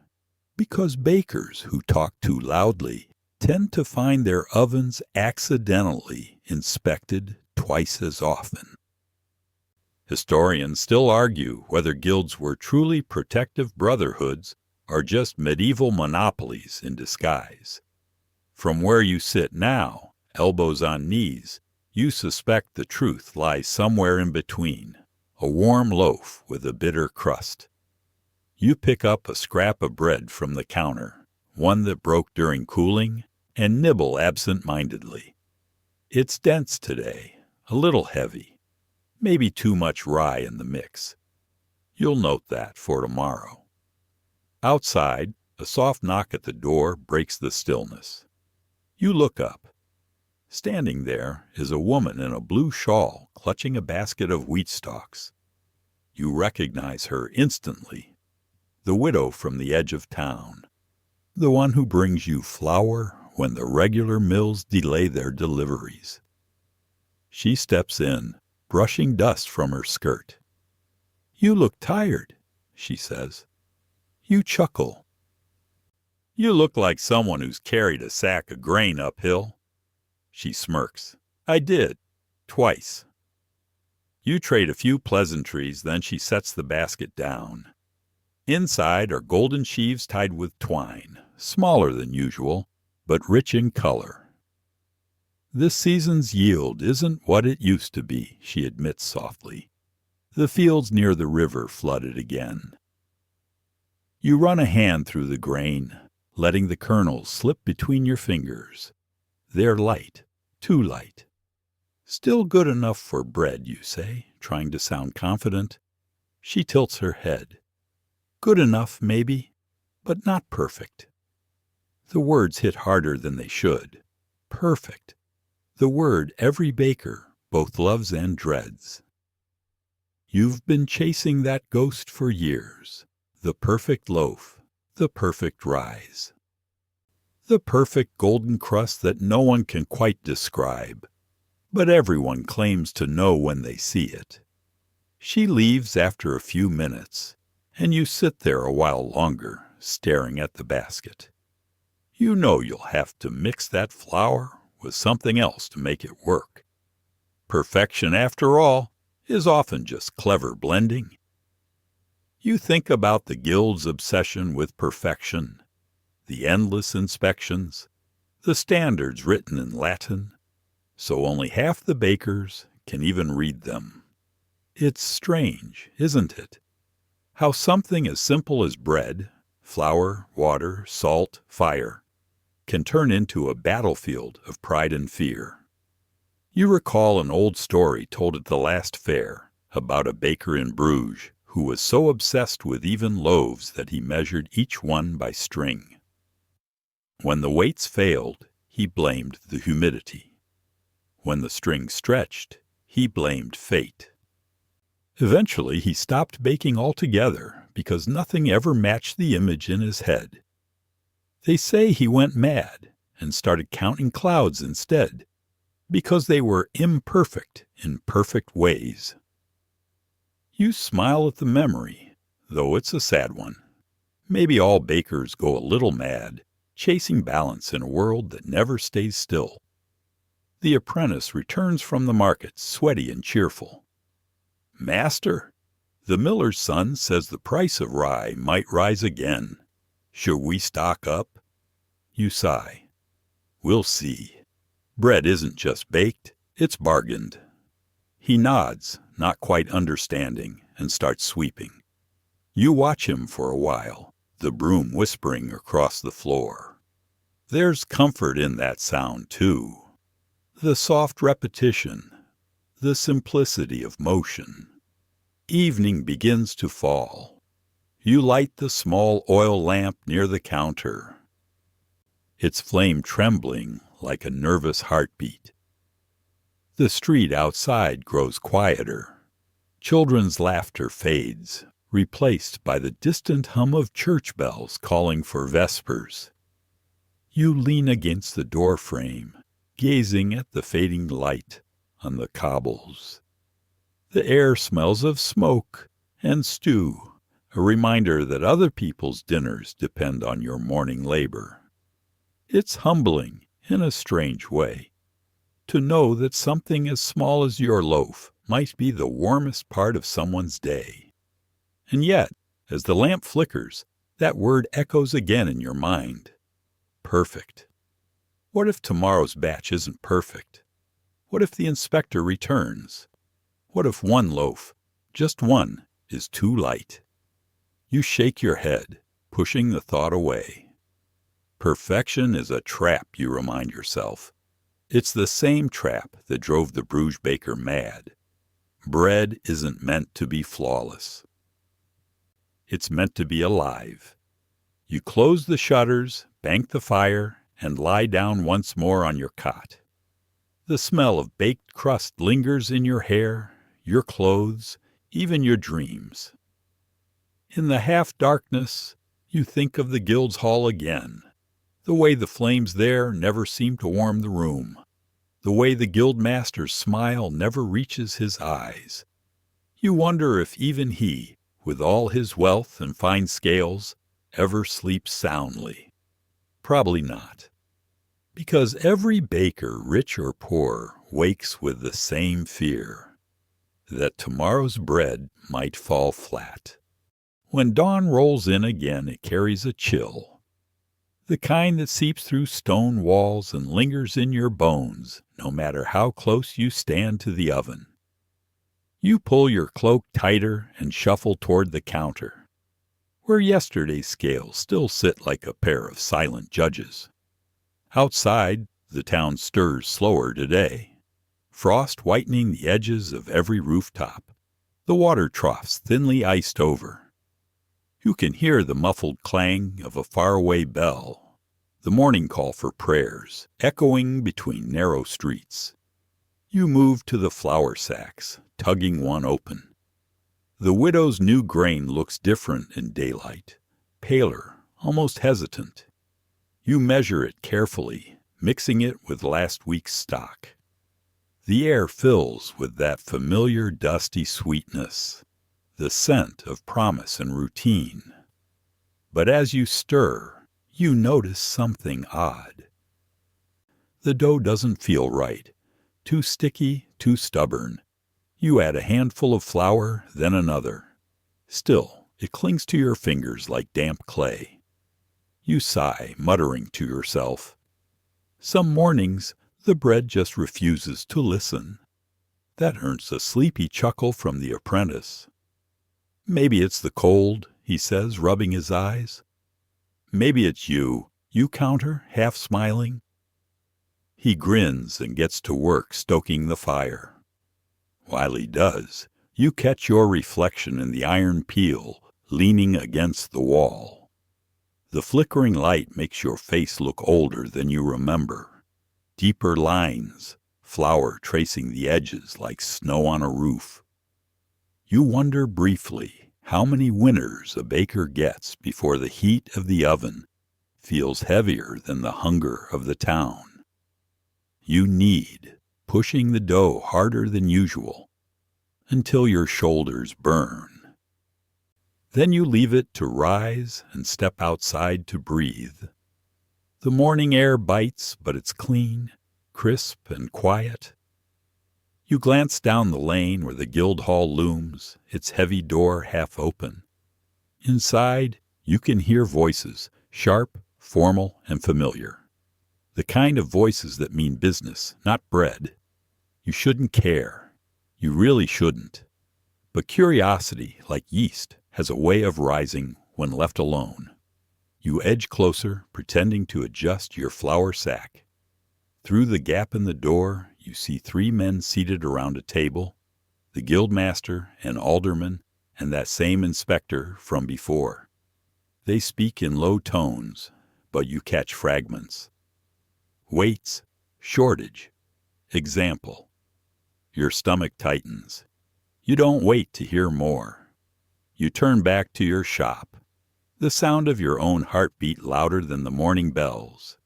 because bakers who talk too loudly tend to find their ovens accidentally inspected twice as often. Historians still argue whether guilds were truly protective brotherhoods or just medieval monopolies in disguise. From where you sit now, elbows on knees, you suspect the truth lies somewhere in between, a warm loaf with a bitter crust. You pick up a scrap of bread from the counter, one that broke during cooling, and nibble absent-mindedly. It's dense today, a little heavy, maybe too much rye in the mix. You'll note that for tomorrow. Outside, a soft knock at the door breaks the stillness. You look up. Standing there is a woman in a blue shawl clutching a basket of wheat stalks. You recognize her instantly. The widow from the edge of town. The one who brings you flour when the regular mills delay their deliveries. She steps in, brushing dust from her skirt. "You look tired," she says. You chuckle. "You look like someone who's carried a sack of grain uphill." She smirks. "I did. Twice." You trade a few pleasantries, then she sets the basket down. Inside are golden sheaves tied with twine, smaller than usual, but rich in color. "This season's yield isn't what it used to be," she admits softly. The fields near the river flooded again. You run a hand through the grain, letting the kernels slip between your fingers. They're light, too light. Still good enough for bread, you say, trying to sound confident. She tilts her head. Good enough, maybe, but not perfect. The words hit harder than they should. Perfect. The word every baker both loves and dreads. You've been chasing that ghost for years. The perfect loaf, the perfect rise. The perfect golden crust that no one can quite describe, but everyone claims to know when they see it. She leaves after a few minutes, and you sit there a while longer, staring at the basket. You know you'll have to mix that flour with something else to make it work. Perfection, after all, is often just clever blending. You think about the guild's obsession with perfection, the endless inspections, the standards written in Latin, so only half the bakers can even read them. It's strange, isn't it? How something as simple as bread, flour, water, salt, fire, can turn into a battlefield of pride and fear. You recall an old story told at the last fair about a baker in Bruges who was so obsessed with even loaves that he measured each one by string. When the weights failed, he blamed the humidity. When the string stretched, he blamed fate. Eventually, he stopped baking altogether because nothing ever matched the image in his head. They say he went mad and started counting clouds instead, because they were imperfect in perfect ways. You smile at the memory, though it's a sad one. Maybe all bakers go a little mad, chasing balance in a world that never stays still. The apprentice returns from the market, sweaty and cheerful. Master, the miller's son says the price of rye might rise again. Should we stock up? You sigh. We'll see. Bread isn't just baked, it's bargained. He nods, not quite understanding, and starts sweeping. You watch him for a while, the broom whispering across the floor. There's comfort in that sound, too. The soft repetition, the simplicity of motion. Evening begins to fall. You light the small oil lamp near the counter, its flame trembling like a nervous heartbeat. The street outside grows quieter. Children's laughter fades, replaced by the distant hum of church bells calling for vespers. You lean against the door frame, gazing at the fading light on the cobbles. The air smells of smoke and stew, a reminder that other people's dinners depend on your morning labor. It's humbling, in a strange way, to know that something as small as your loaf might be the warmest part of someone's day. And yet, as the lamp flickers, that word echoes again in your mind. Perfect. What if tomorrow's batch isn't perfect? What if the inspector returns? What if one loaf, just one, is too light? You shake your head, pushing the thought away. Perfection is a trap, you remind yourself. It's the same trap that drove the Bruges baker mad. Bread isn't meant to be flawless. It's meant to be alive. You close the shutters, bank the fire, and lie down once more on your cot. The smell of baked crust lingers in your hair, your clothes, even your dreams. In the half-darkness, you think of the guild's hall again, the way the flames there never seem to warm the room, the way the guildmaster's smile never reaches his eyes. You wonder if even he, with all his wealth and fine scales, ever sleeps soundly. Probably not. Because every baker, rich or poor, wakes with the same fear, that tomorrow's bread might fall flat. When dawn rolls in again, it carries a chill, the kind that seeps through stone walls and lingers in your bones, no matter how close you stand to the oven. You pull your cloak tighter and shuffle toward the counter. where yesterday's scales still sit like a pair of silent judges. Outside, the town stirs slower today, frost whitening the edges of every rooftop, the water troughs thinly iced over. You can hear the muffled clang of a faraway bell, the morning call for prayers, echoing between narrow streets. You move to the flour sacks, tugging one open. The widow's new grain looks different in daylight, paler, almost hesitant. You measure it carefully, mixing it with last week's stock. The air fills with that familiar dusty sweetness, the scent of promise and routine. But as you stir, you notice something odd. The dough doesn't feel right, too sticky, too stubborn. You add a handful of flour, then another. Still, it clings to your fingers like damp clay. You sigh, muttering to yourself. Some mornings, the bread just refuses to listen. That earns a sleepy chuckle from the apprentice. Maybe it's the cold, he says, rubbing his eyes. Maybe it's you counter, half smiling. He grins and gets to work stoking the fire. While he does, you catch your reflection in the iron peel, leaning against the wall. The flickering light makes your face look older than you remember. Deeper lines, flour tracing the edges like snow on a roof. You wonder briefly how many winters a baker gets before the heat of the oven feels heavier than the hunger of the town. You knead, pushing the dough harder than usual, until your shoulders burn. Then you leave it to rise and step outside to breathe. The morning air bites, but it's clean, crisp, and quiet. You glance down the lane where the Guildhall looms, its heavy door half open. Inside, you can hear voices, sharp, formal, and familiar. The kind of voices that mean business, not bread. You shouldn't care. You really shouldn't. But curiosity, like yeast, has a way of rising when left alone. You edge closer, pretending to adjust your flour sack. Through the gap in the door, you see 3 men seated around a table, the guildmaster, an alderman, and that same inspector from before. They speak in low tones, but you catch fragments. Weights, shortage, example. Your stomach tightens. You don't wait to hear more. You turn back to your shop, the sound of your own heartbeat louder than the morning bells.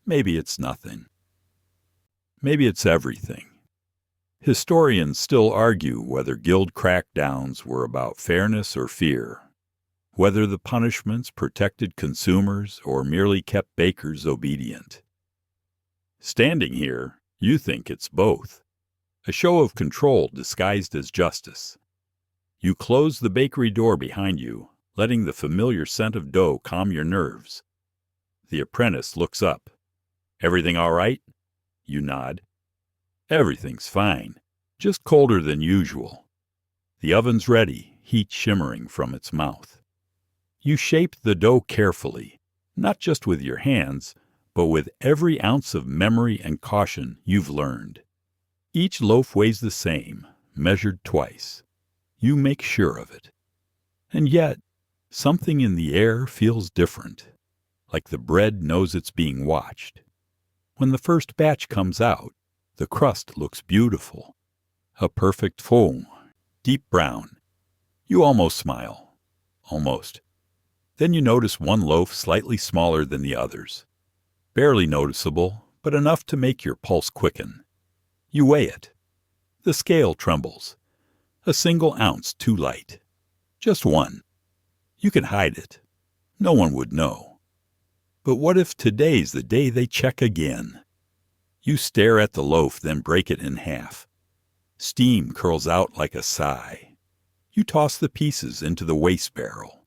Maybe it's nothing. Maybe it's everything. Historians still argue whether guild crackdowns were about fairness or fear, whether the punishments protected consumers or merely kept bakers obedient. Standing here, you think it's both. A show of control disguised as justice. You close the bakery door behind you, letting the familiar scent of dough calm your nerves. The apprentice looks up. Everything all right? You nod. Everything's fine, just colder than usual. The oven's ready, heat shimmering from its mouth. You shape the dough carefully, not just with your hands, but with every ounce of memory and caution you've learned. Each loaf weighs the same, measured twice. You make sure of it. And yet, something in the air feels different, like the bread knows it's being watched. When the first batch comes out, the crust looks beautiful. A perfect fond, deep brown. You almost smile. Almost. Then you notice one loaf slightly smaller than the others. Barely noticeable, but enough to make your pulse quicken. You weigh it. The scale trembles. A single ounce too light. Just one. You can hide it. No one would know. But what if today's the day they check again? You stare at the loaf, then break it in half. Steam curls out like a sigh. You toss the pieces into the waste barrel.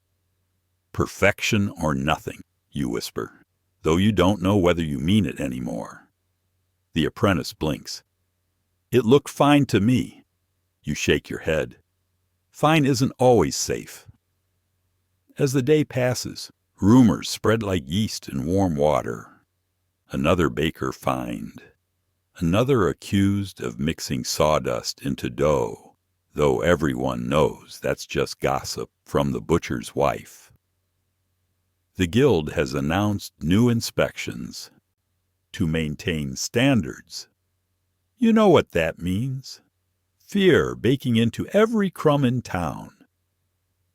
Perfection or nothing, you whisper, though you don't know whether you mean it anymore. The apprentice blinks. It looked fine to me. You shake your head. Fine isn't always safe. As the day passes, rumors spread like yeast in warm water. Another baker fined. Another accused of mixing sawdust into dough, though everyone knows that's just gossip from the butcher's wife. The guild has announced new inspections to maintain standards. You know what that means. Fear baking into every crumb in town.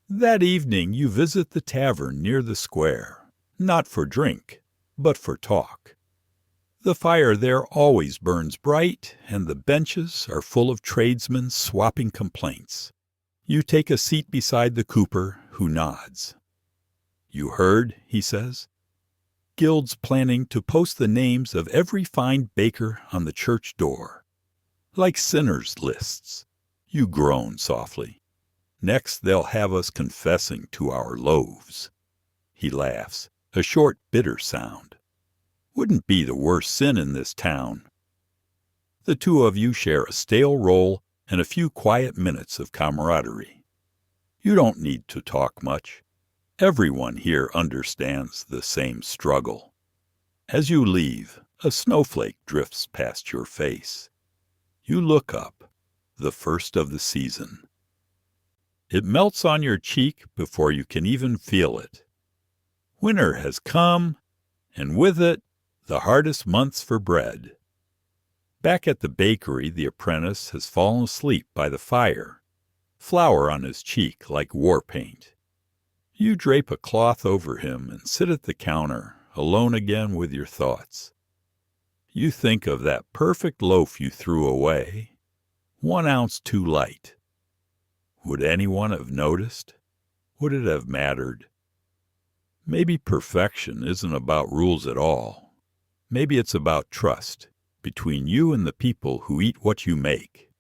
That evening you visit the tavern near the square, not for drink, but for talk. The fire there always burns bright, and the benches are full of tradesmen swapping complaints. You take a seat beside the cooper, who nods. You heard, he says. Guild's planning to post the names of every fine baker on the church door. Like sinners' lists. You groan softly. Next they'll have us confessing to our loaves. He laughs, a short, bitter sound. Wouldn't be the worst sin in this town. The two of you share a stale roll and a few quiet minutes of camaraderie. You don't need to talk much. Everyone here understands the same struggle. As you leave, a snowflake drifts past your face. You look up, the first of the season. It melts on your cheek before you can even feel it. Winter has come, and with it, the hardest months for bread. Back at the bakery, the apprentice has fallen asleep by the fire, flour on his cheek like war paint. You drape a cloth over him and sit at the counter, alone again with your thoughts. You think of that perfect loaf you threw away, 1 ounce too light. Would anyone have noticed? Would it have mattered? Maybe perfection isn't about rules at all. Maybe it's about trust between you and the people who eat what you make.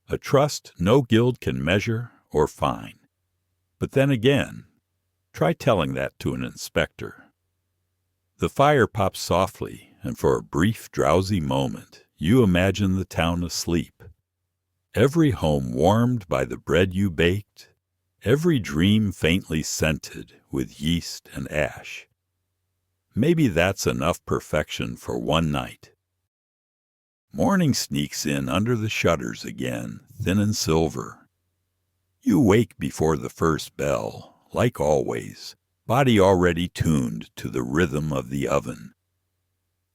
A trust no guild can measure or fine. But then again, try telling that to an inspector. The fire pops softly, and for a brief, drowsy moment, you imagine the town asleep. Every home warmed by the bread you baked, every dream faintly scented with yeast and ash. Maybe that's enough perfection for one night. Morning sneaks in under the shutters again, thin and silver. You wake before the first bell, like always, body already tuned to the rhythm of the oven.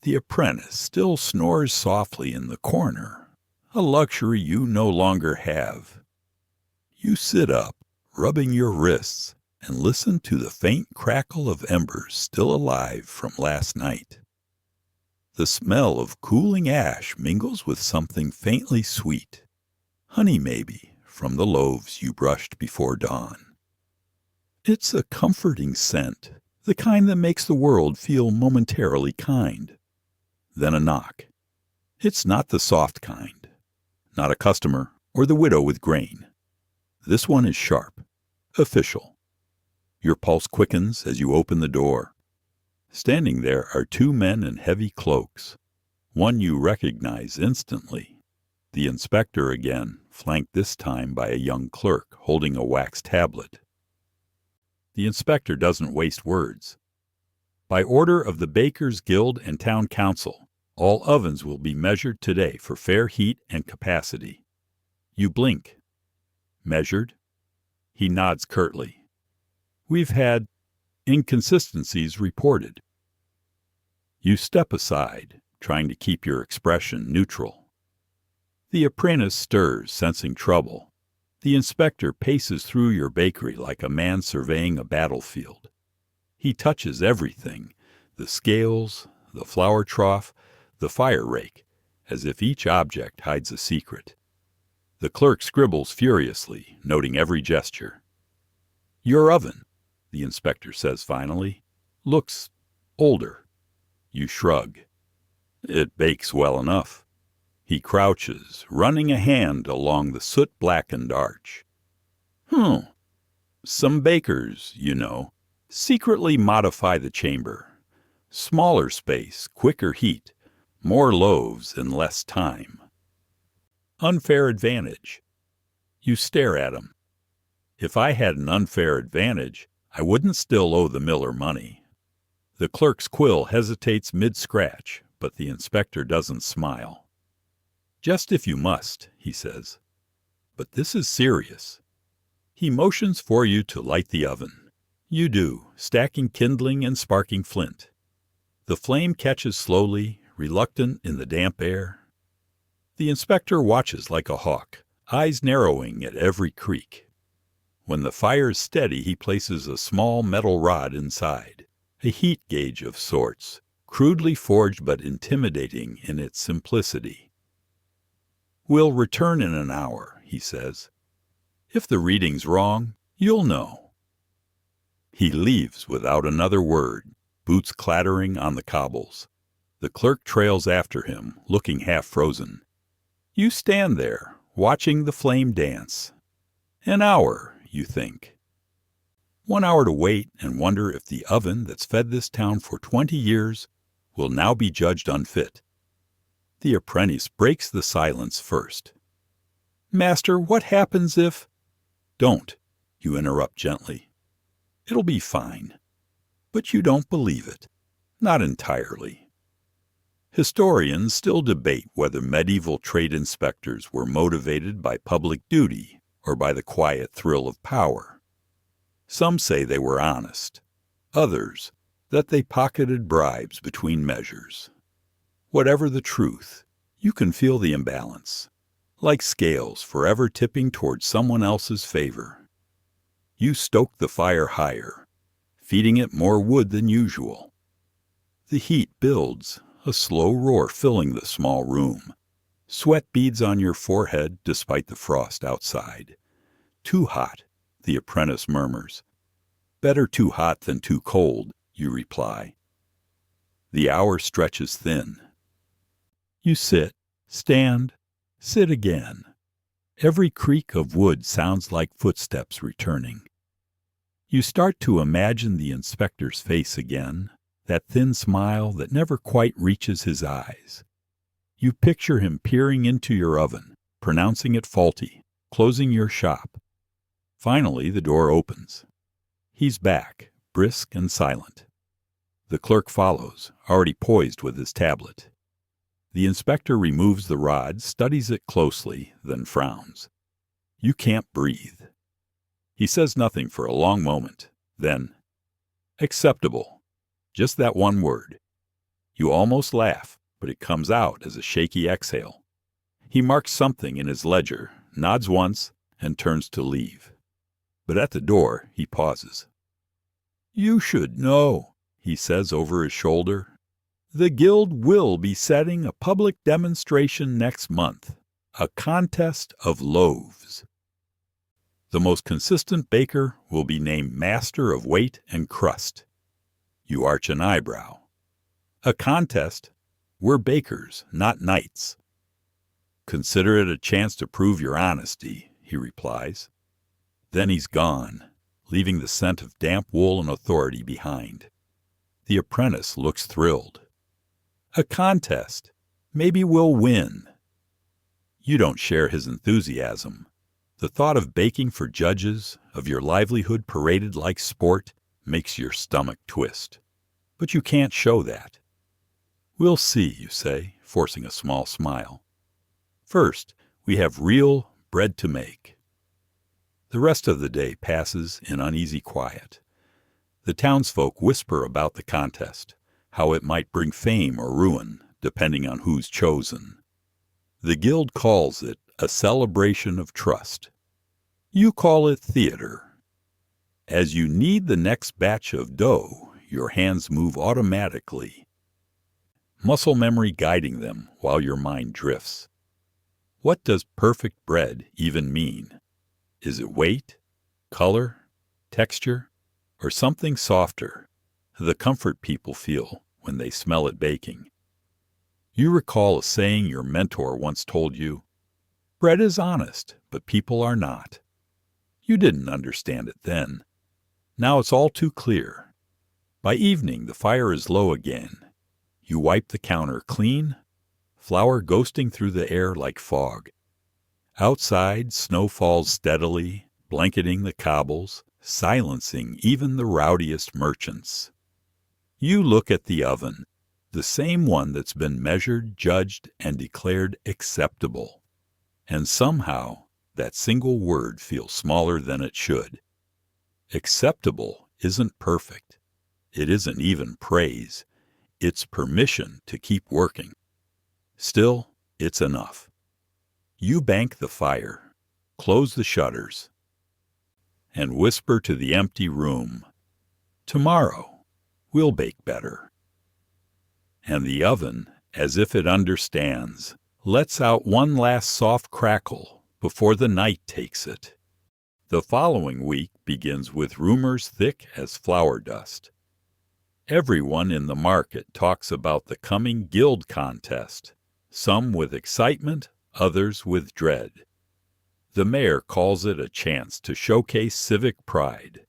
The apprentice still snores softly in the corner, a luxury you no longer have. You sit up, rubbing your wrists, and listen to the faint crackle of embers still alive from last night. The smell of cooling ash mingles with something faintly sweet, honey maybe, from the loaves you brushed before dawn. It's a comforting scent, the kind that makes the world feel momentarily kind. Then a knock. It's not the soft kind. Not a customer or the widow with grain. This one is sharp, official. Your pulse quickens as you open the door. Standing there are 2 men in heavy cloaks. One you recognize instantly. The inspector again, flanked this time by a young clerk holding a wax tablet. The inspector doesn't waste words. By order of the Bakers' Guild and Town Council, all ovens will be measured today for fair heat and capacity. You blink. Measured? He nods curtly. We've had inconsistencies reported. You step aside, trying to keep your expression neutral. The apprentice stirs, sensing trouble. The inspector paces through your bakery like a man surveying a battlefield. He touches everything, the scales, the flour trough, the fire rake, as if each object hides a secret. The clerk scribbles furiously, noting every gesture. Your oven, the inspector says finally, looks older. You shrug. It bakes well enough. He crouches, running a hand along the soot-blackened arch. Some bakers, you know, secretly modify the chamber. Smaller space, quicker heat, more loaves in less time. Unfair advantage. You stare at him. If I had an unfair advantage, I wouldn't still owe the miller money. The clerk's quill hesitates mid-scratch, but the inspector doesn't smile. Just if you must, he says. But this is serious. He motions for you to light the oven. You do, stacking kindling and sparking flint. The flame catches slowly, reluctant in the damp air. The inspector watches like a hawk, eyes narrowing at every creak. When the fire is steady, he places a small metal rod inside, a heat gauge of sorts, crudely forged but intimidating in its simplicity. We'll return in an hour, he says. If the reading's wrong, you'll know. He leaves without another word, boots clattering on the cobbles. The clerk trails after him, looking half-frozen. You stand there, watching the flame dance. An hour, you think. 1 hour to wait and wonder if the oven that's fed this town for 20 years will now be judged unfit. The apprentice breaks the silence first. Master, what happens if— Don't, you interrupt gently. It'll be fine. But you don't believe it. Not entirely. Historians still debate whether medieval trade inspectors were motivated by public duty or by the quiet thrill of power. Some say they were honest. Others, that they pocketed bribes between measures. Whatever the truth, you can feel the imbalance, like scales forever tipping toward someone else's favor. You stoke the fire higher, feeding it more wood than usual. The heat builds, a slow roar filling the small room. Sweat beads on your forehead despite the frost outside. Too hot, the apprentice murmurs. Better too hot than too cold, you reply. The hour stretches thin. You sit, stand, sit again. Every creak of wood sounds like footsteps returning. You start to imagine the inspector's face again, that thin smile that never quite reaches his eyes. You picture him peering into your oven, pronouncing it faulty, closing your shop. Finally, the door opens. He's back, brisk and silent. The clerk follows, already poised with his tablet. The inspector removes the rod, studies it closely, then frowns. You can't breathe. He says nothing for a long moment. Then, acceptable. Just that one word. You almost laugh, but it comes out as a shaky exhale. He marks something in his ledger, nods once, and turns to leave. But at the door, he pauses. You should know, he says over his shoulder. The guild will be setting a public demonstration next month, a contest of loaves. The most consistent baker will be named master of weight and crust. You arch an eyebrow. A contest? We're bakers, not knights. Consider it a chance to prove your honesty, he replies. Then he's gone, leaving the scent of damp wool and authority behind. The apprentice looks thrilled. A contest. Maybe we'll win. You don't share his enthusiasm. The thought of baking for judges, of your livelihood paraded like sport, makes your stomach twist. But you can't show that. We'll see, you say, forcing a small smile. First, we have real bread to make. The rest of the day passes in uneasy quiet. The townsfolk whisper about the contest, how it might bring fame or ruin, depending on who's chosen. The guild calls it a celebration of trust. You call it theater. As you knead the next batch of dough, your hands move automatically, muscle memory guiding them while your mind drifts. What does perfect bread even mean? Is it weight, color, texture, or something softer, the comfort people feel when they smell it baking? You recall a saying your mentor once told you, bread is honest, but people are not. You didn't understand it then. Now it's all too clear. By evening, the fire is low again. You wipe the counter clean, flour ghosting through the air like fog. Outside, snow falls steadily, blanketing the cobbles, silencing even the rowdiest merchants. You look at the oven, the same one that's been measured, judged, and declared acceptable. And somehow, that single word feels smaller than it should. Acceptable isn't perfect. It isn't even praise. It's permission to keep working. Still, it's enough. You bank the fire, close the shutters, and whisper to the empty room, "Tomorrow, we'll bake better." And the oven, as if it understands, lets out one last soft crackle before the night takes it. The following week begins with rumors thick as flour dust. Everyone in the market talks about the coming guild contest, some with excitement, others with dread. The mayor calls it a chance to showcase civic pride.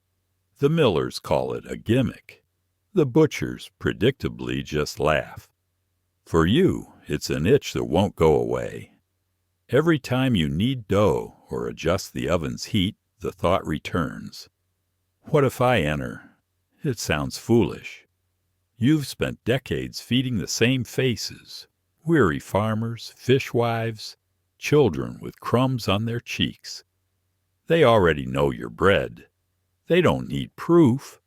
The millers call it a gimmick. The butchers predictably just laugh. For you, it's an itch that won't go away. Every time you knead dough or adjust the oven's heat, the thought returns. What if I enter? It sounds foolish. You've spent decades feeding the same faces, weary farmers, fishwives, children with crumbs on their cheeks. They already know your bread. They don't need proof.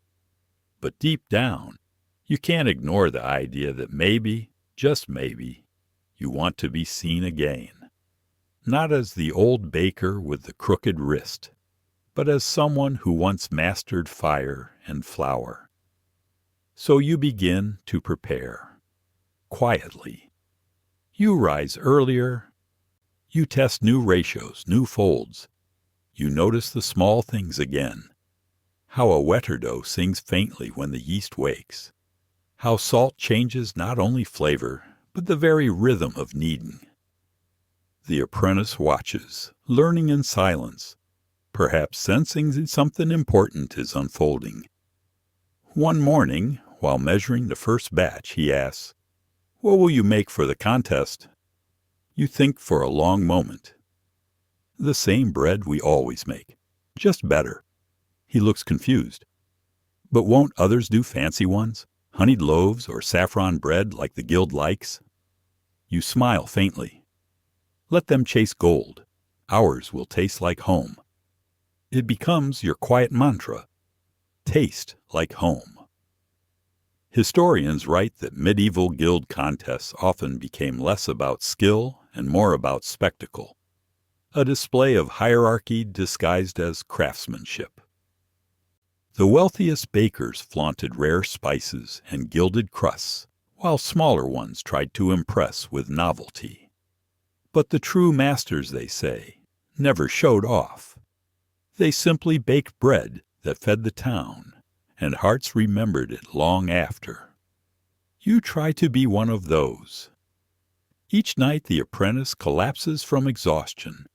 But deep down, you can't ignore the idea that maybe, just maybe, you want to be seen again. Not as the old baker with the crooked wrist, but as someone who once mastered fire and flour. So you begin to prepare, quietly. You rise earlier. You test new ratios, new folds. You notice the small things again. How a wetter dough sings faintly when the yeast wakes. How salt changes not only flavor, but the very rhythm of kneading. The apprentice watches, learning in silence, perhaps sensing that something important is unfolding. One morning, while measuring the first batch, he asks, "What will you make for the contest?" You think for a long moment. "The same bread we always make, just better." He looks confused. "But won't others do fancy ones? Honeyed loaves or saffron bread like the guild likes?" You smile faintly. "Let them chase gold. Ours will taste like home." It becomes your quiet mantra. Taste like home. Historians write that medieval guild contests often became less about skill and more about spectacle, a display of hierarchy disguised as craftsmanship. The wealthiest bakers flaunted rare spices and gilded crusts, while smaller ones tried to impress with novelty. But the true masters, they say, never showed off. They simply baked bread that fed the town, and hearts remembered it long after. You try to be one of those. Each night the apprentice collapses from exhaustion.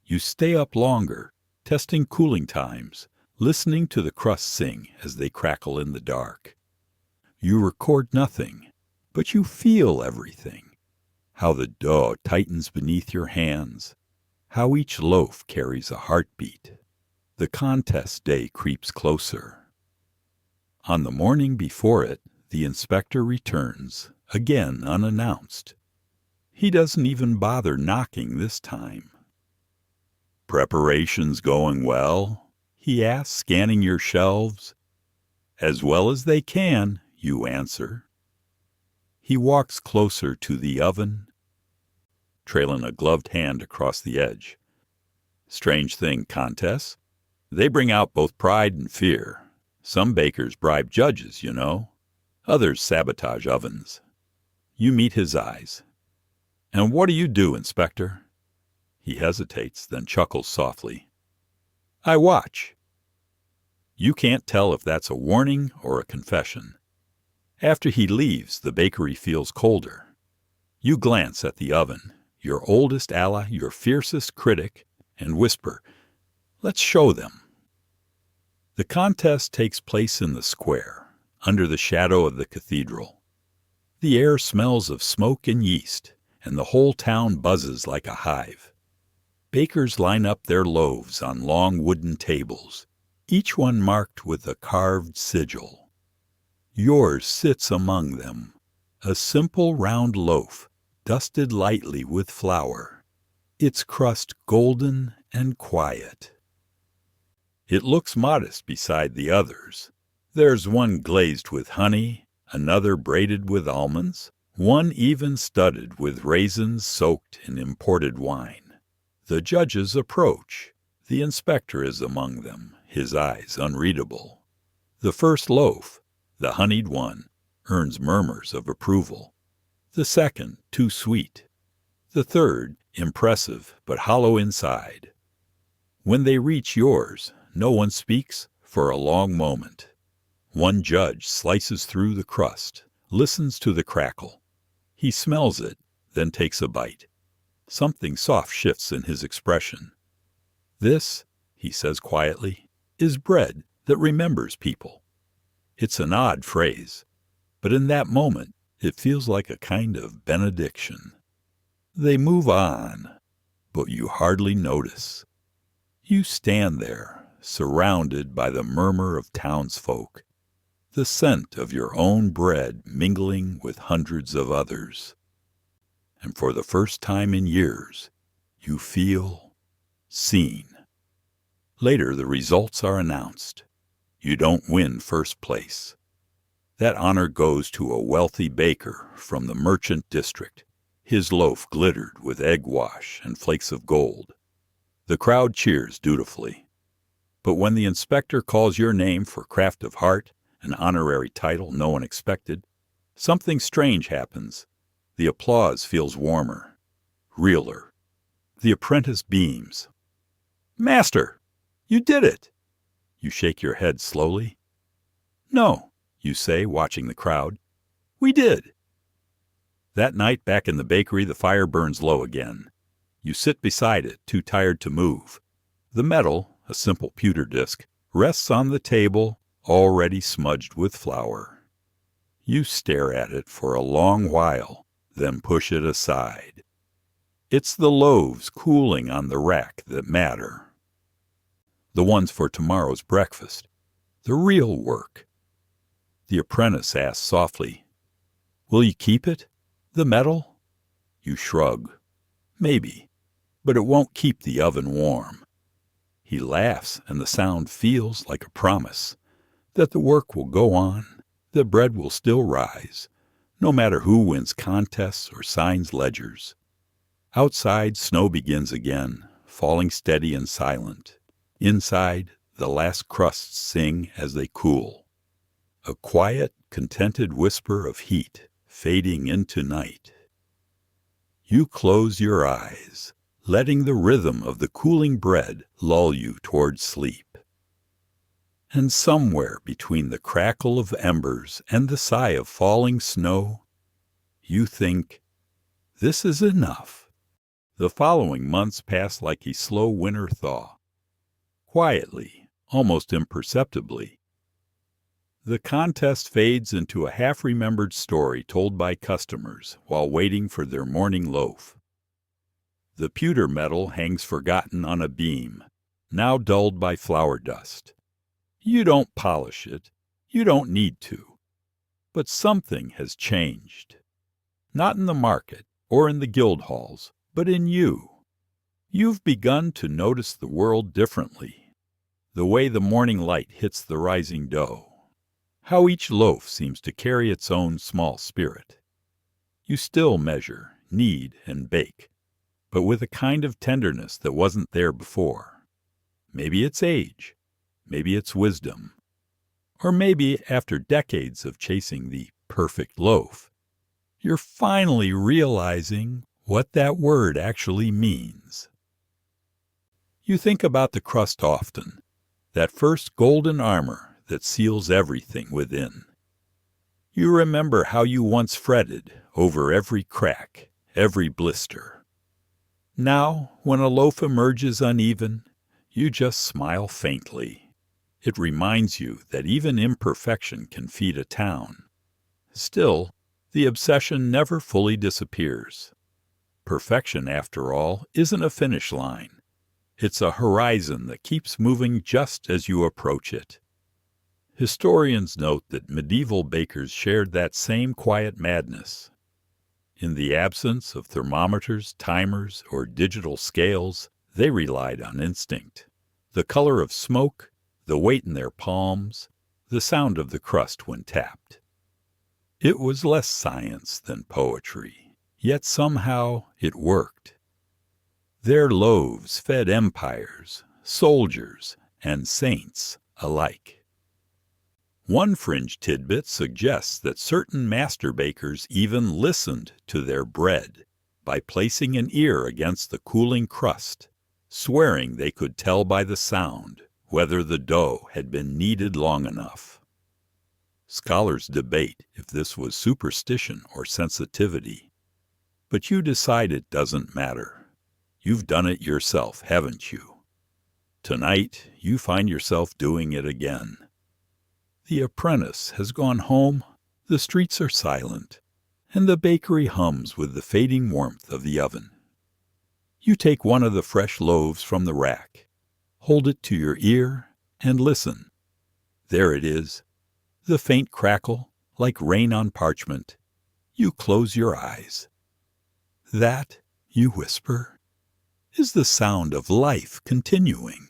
You stay up longer, testing cooling times, listening to the crusts sing as they crackle in the dark. You record nothing, but you feel everything. How the dough tightens beneath your hands, how each loaf carries a heartbeat. The contest day creeps closer. On the morning before it, the inspector returns, again unannounced. He doesn't even bother knocking this time. "Preparations going well?" he asks, scanning your shelves. "As well as they can," you answer. He walks closer to the oven, trailing a gloved hand across the edge. "Strange thing, contests. They bring out both pride and fear. Some bakers bribe judges, you know. Others sabotage ovens." You meet his eyes. "And what do you do, Inspector?" He hesitates, then chuckles softly. "I watch." You can't tell if that's a warning or a confession. After he leaves, the bakery feels colder. You glance at the oven, your oldest ally, your fiercest critic, and whisper, "Let's show them." The contest takes place in the square, under the shadow of the cathedral. The air smells of smoke and yeast, and the whole town buzzes like a hive. Bakers line up their loaves on long wooden tables. each one marked with a carved sigil. Yours sits among them, a simple round loaf, dusted lightly with flour, its crust golden and quiet. It looks modest beside the others. There's one glazed with honey, another braided with almonds, one even studded with raisins soaked in imported wine. The judges approach. The inspector is among them, his eyes unreadable. The first loaf, the honeyed one, earns murmurs of approval. The second, too sweet. The third, impressive but hollow inside. When they reach yours, no one speaks for a long moment. One judge slices through the crust, listens to the crackle. He smells it, then takes a bite. Something soft shifts in his expression. This, he says quietly, is bread that remembers people. It's an odd phrase, but in that moment it feels like a kind of benediction. They move on, but you hardly notice. You stand there, surrounded by the murmur of townsfolk, the scent of your own bread mingling with hundreds of others. And for the first time in years, you feel seen. Later, the results are announced. You don't win first place. That honor goes to a wealthy baker from the merchant district. His loaf glittered with egg wash and flakes of gold. The crowd cheers dutifully. But when the inspector calls your name for craft of heart, an honorary title no one expected, something strange happens. The applause feels warmer, realer. The apprentice beams. "Master, you did it!" You shake your head slowly. "No," you say, watching the crowd. "We did." That night, back in the bakery, the fire burns low again. You sit beside it, too tired to move. The metal, a simple pewter disc, rests on the table, already smudged with flour. You stare at it for a long while, then push it aside. It's the loaves cooling on the rack that matter. The ones for tomorrow's breakfast. The real work. The apprentice asks softly, "Will you keep it? The metal?" You shrug. "Maybe, but it won't keep the oven warm." He laughs, and the sound feels like a promise that the work will go on, the bread will still rise, no matter who wins contests or signs ledgers. Outside, snow begins again, falling steady and silent. Inside, the last crusts sing as they cool. A quiet, contented whisper of heat fading into night. You close your eyes, letting the rhythm of the cooling bread lull you toward sleep. And somewhere between the crackle of embers and the sigh of falling snow, you think, this is enough. The following months pass like a slow winter thaw. Quietly, almost imperceptibly. The contest fades into a half-remembered story told by customers while waiting for their morning loaf. The pewter metal hangs forgotten on a beam, now dulled by flour dust. You don't polish it. You don't need to. But something has changed. Not in the market or in the guild halls, but in you. You've begun to notice the world differently. The way the morning light hits the rising dough. How each loaf seems to carry its own small spirit. You still measure, knead, and bake, but with a kind of tenderness that wasn't there before. Maybe it's age. Maybe it's wisdom. Or maybe after decades of chasing the perfect loaf, you're finally realizing what that word actually means. You think about the crust often, that first golden armor that seals everything within. You remember how you once fretted over every crack, every blister. Now, when a loaf emerges uneven, you just smile faintly. It reminds you that even imperfection can feed a town. Still, the obsession never fully disappears. Perfection, after all, isn't a finish line. It's a horizon that keeps moving just as you approach it. Historians note that medieval bakers shared that same quiet madness. In the absence of thermometers, timers, or digital scales, they relied on instinct. The color of smoke, the weight in their palms, the sound of the crust when tapped. It was less science than poetry, yet somehow it worked. Their loaves fed empires, soldiers, and saints alike. One fringe tidbit suggests that certain master bakers even listened to their bread by placing an ear against the cooling crust, swearing they could tell by the sound whether the dough had been kneaded long enough. Scholars debate if this was superstition or sensitivity, but you decide it doesn't matter. You've done it yourself, haven't you? Tonight, you find yourself doing it again. The apprentice has gone home, the streets are silent, and the bakery hums with the fading warmth of the oven. You take one of the fresh loaves from the rack, hold it to your ear, and listen. There it is, the faint crackle, like rain on parchment. You close your eyes. That, you whisper, is the sound of life continuing.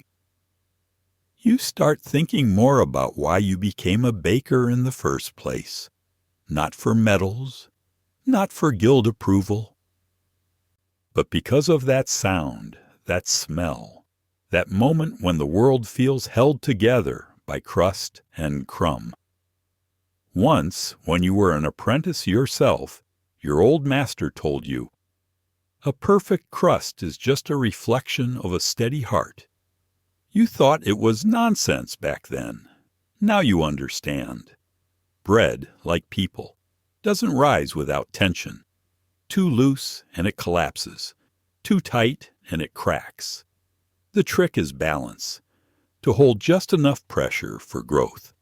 You start thinking more about why you became a baker in the first place. Not for medals, not for guild approval, but because of that sound, that smell, that moment when the world feels held together by crust and crumb. Once, when you were an apprentice yourself, your old master told you, "A perfect crust is just a reflection of a steady heart." You thought it was nonsense back then. Now you understand. Bread, like people, doesn't rise without tension. Too loose and it collapses. Too tight and it cracks. The trick is balance, to hold just enough pressure for growth.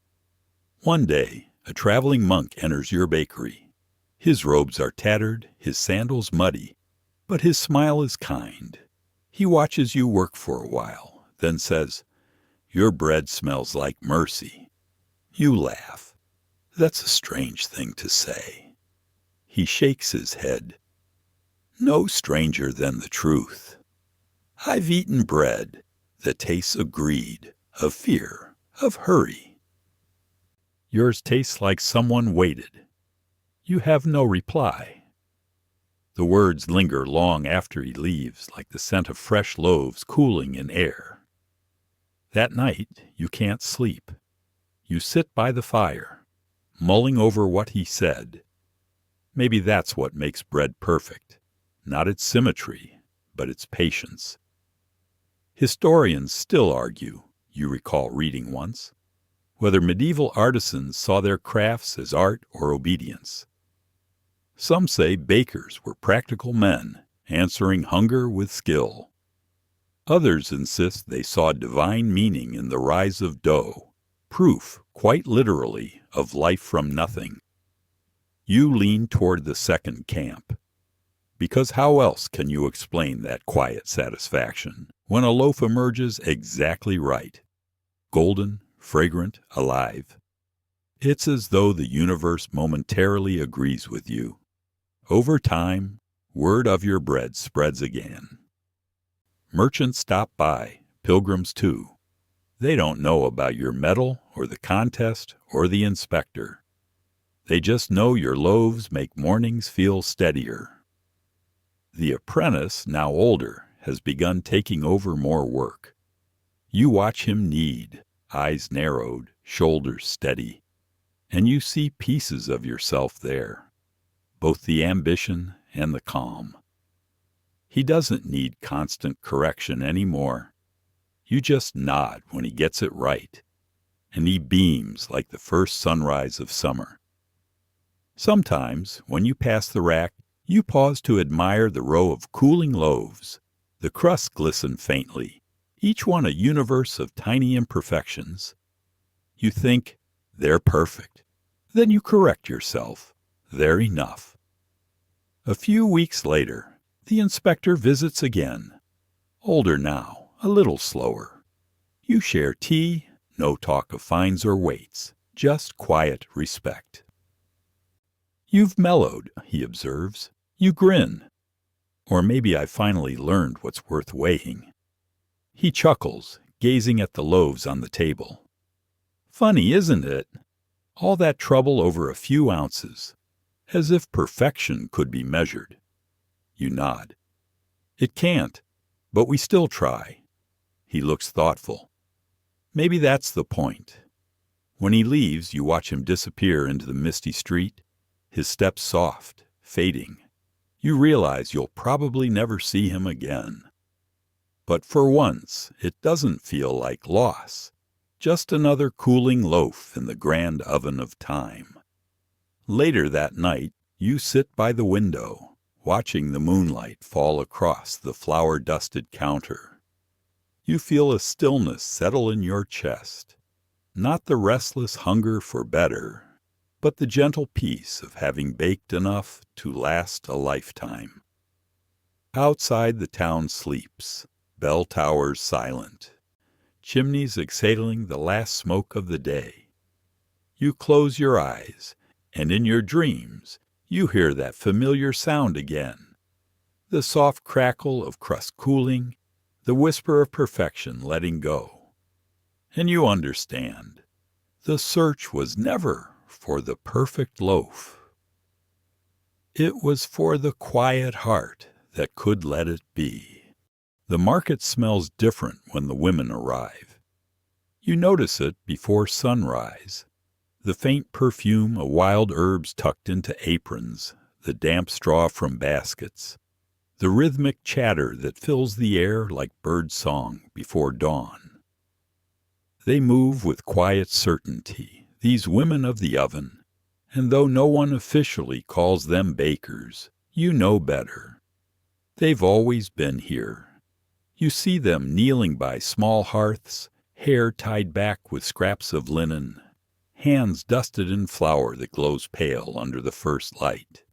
One day, a traveling monk enters your bakery. His robes are tattered, his sandals muddy, but his smile is kind. He watches you work for a while, then says, "Your bread smells like mercy." You laugh. That's a strange thing to say. He shakes his head. No stranger than the truth. I've eaten bread that tastes of greed, of fear, of hurry. Yours tastes like someone waited. You have no reply. The words linger long after he leaves, like the scent of fresh loaves cooling in air. That night, you can't sleep. You sit by the fire, mulling over what he said. Maybe that's what makes bread perfect. Not its symmetry, but its patience. Historians still argue, you recall reading once, whether medieval artisans saw their crafts as art or obedience. Some say bakers were practical men, answering hunger with skill. Others insist they saw divine meaning in the rise of dough, proof, quite literally, of life from nothing. You lean toward the second camp, because how else can you explain that quiet satisfaction when a loaf emerges exactly right, golden, fragrant, alive? It's as though the universe momentarily agrees with you. Over time, word of your bread spreads again. Merchants stop by, pilgrims too. They don't know about your medal or the contest or the inspector. They just know your loaves make mornings feel steadier. The apprentice, now older, has begun taking over more work. You watch him knead, eyes narrowed, shoulders steady, and you see pieces of yourself there, both the ambition and the calm. He doesn't need constant correction anymore. You just nod when he gets it right, and he beams like the first sunrise of summer. Sometimes, when you pass the rack, you pause to admire the row of cooling loaves. The crusts glisten faintly, each one a universe of tiny imperfections. You think, they're perfect. Then you correct yourself. They're enough. A few weeks later, the inspector visits again. Older now, a little slower. You share tea, no talk of fines or weights, just quiet respect. You've mellowed, he observes. You grin. Or maybe I finally learned what's worth weighing. He chuckles, gazing at the loaves on the table. Funny, isn't it? All that trouble over a few ounces, as if perfection could be measured. You nod. It can't, but we still try. He looks thoughtful. Maybe that's the point. When he leaves, you watch him disappear into the misty street, his steps soft, fading. You realize you'll probably never see him again. But for once, it doesn't feel like loss. Just another cooling loaf in the grand oven of time. Later that night, you sit by the window, watching the moonlight fall across the flour-dusted counter. You feel a stillness settle in your chest, not the restless hunger for better, but the gentle peace of having baked enough to last a lifetime. Outside the town sleeps, bell towers silent, chimneys exhaling the last smoke of the day. You close your eyes, and in your dreams you hear that familiar sound again, the soft crackle of crust cooling, the whisper of perfection letting go. And you understand, the search was never for the perfect loaf. It was for the quiet heart that could let it be. The market smells different when the women arrive. You notice it before sunrise. The faint perfume of wild herbs tucked into aprons, the damp straw from baskets, the rhythmic chatter that fills the air like bird song before dawn. They move with quiet certainty, these women of the oven, and though no one officially calls them bakers, you know better. They've always been here. You see them kneeling by small hearths, hair tied back with scraps of linen, hands dusted in flour that glows pale under the first light.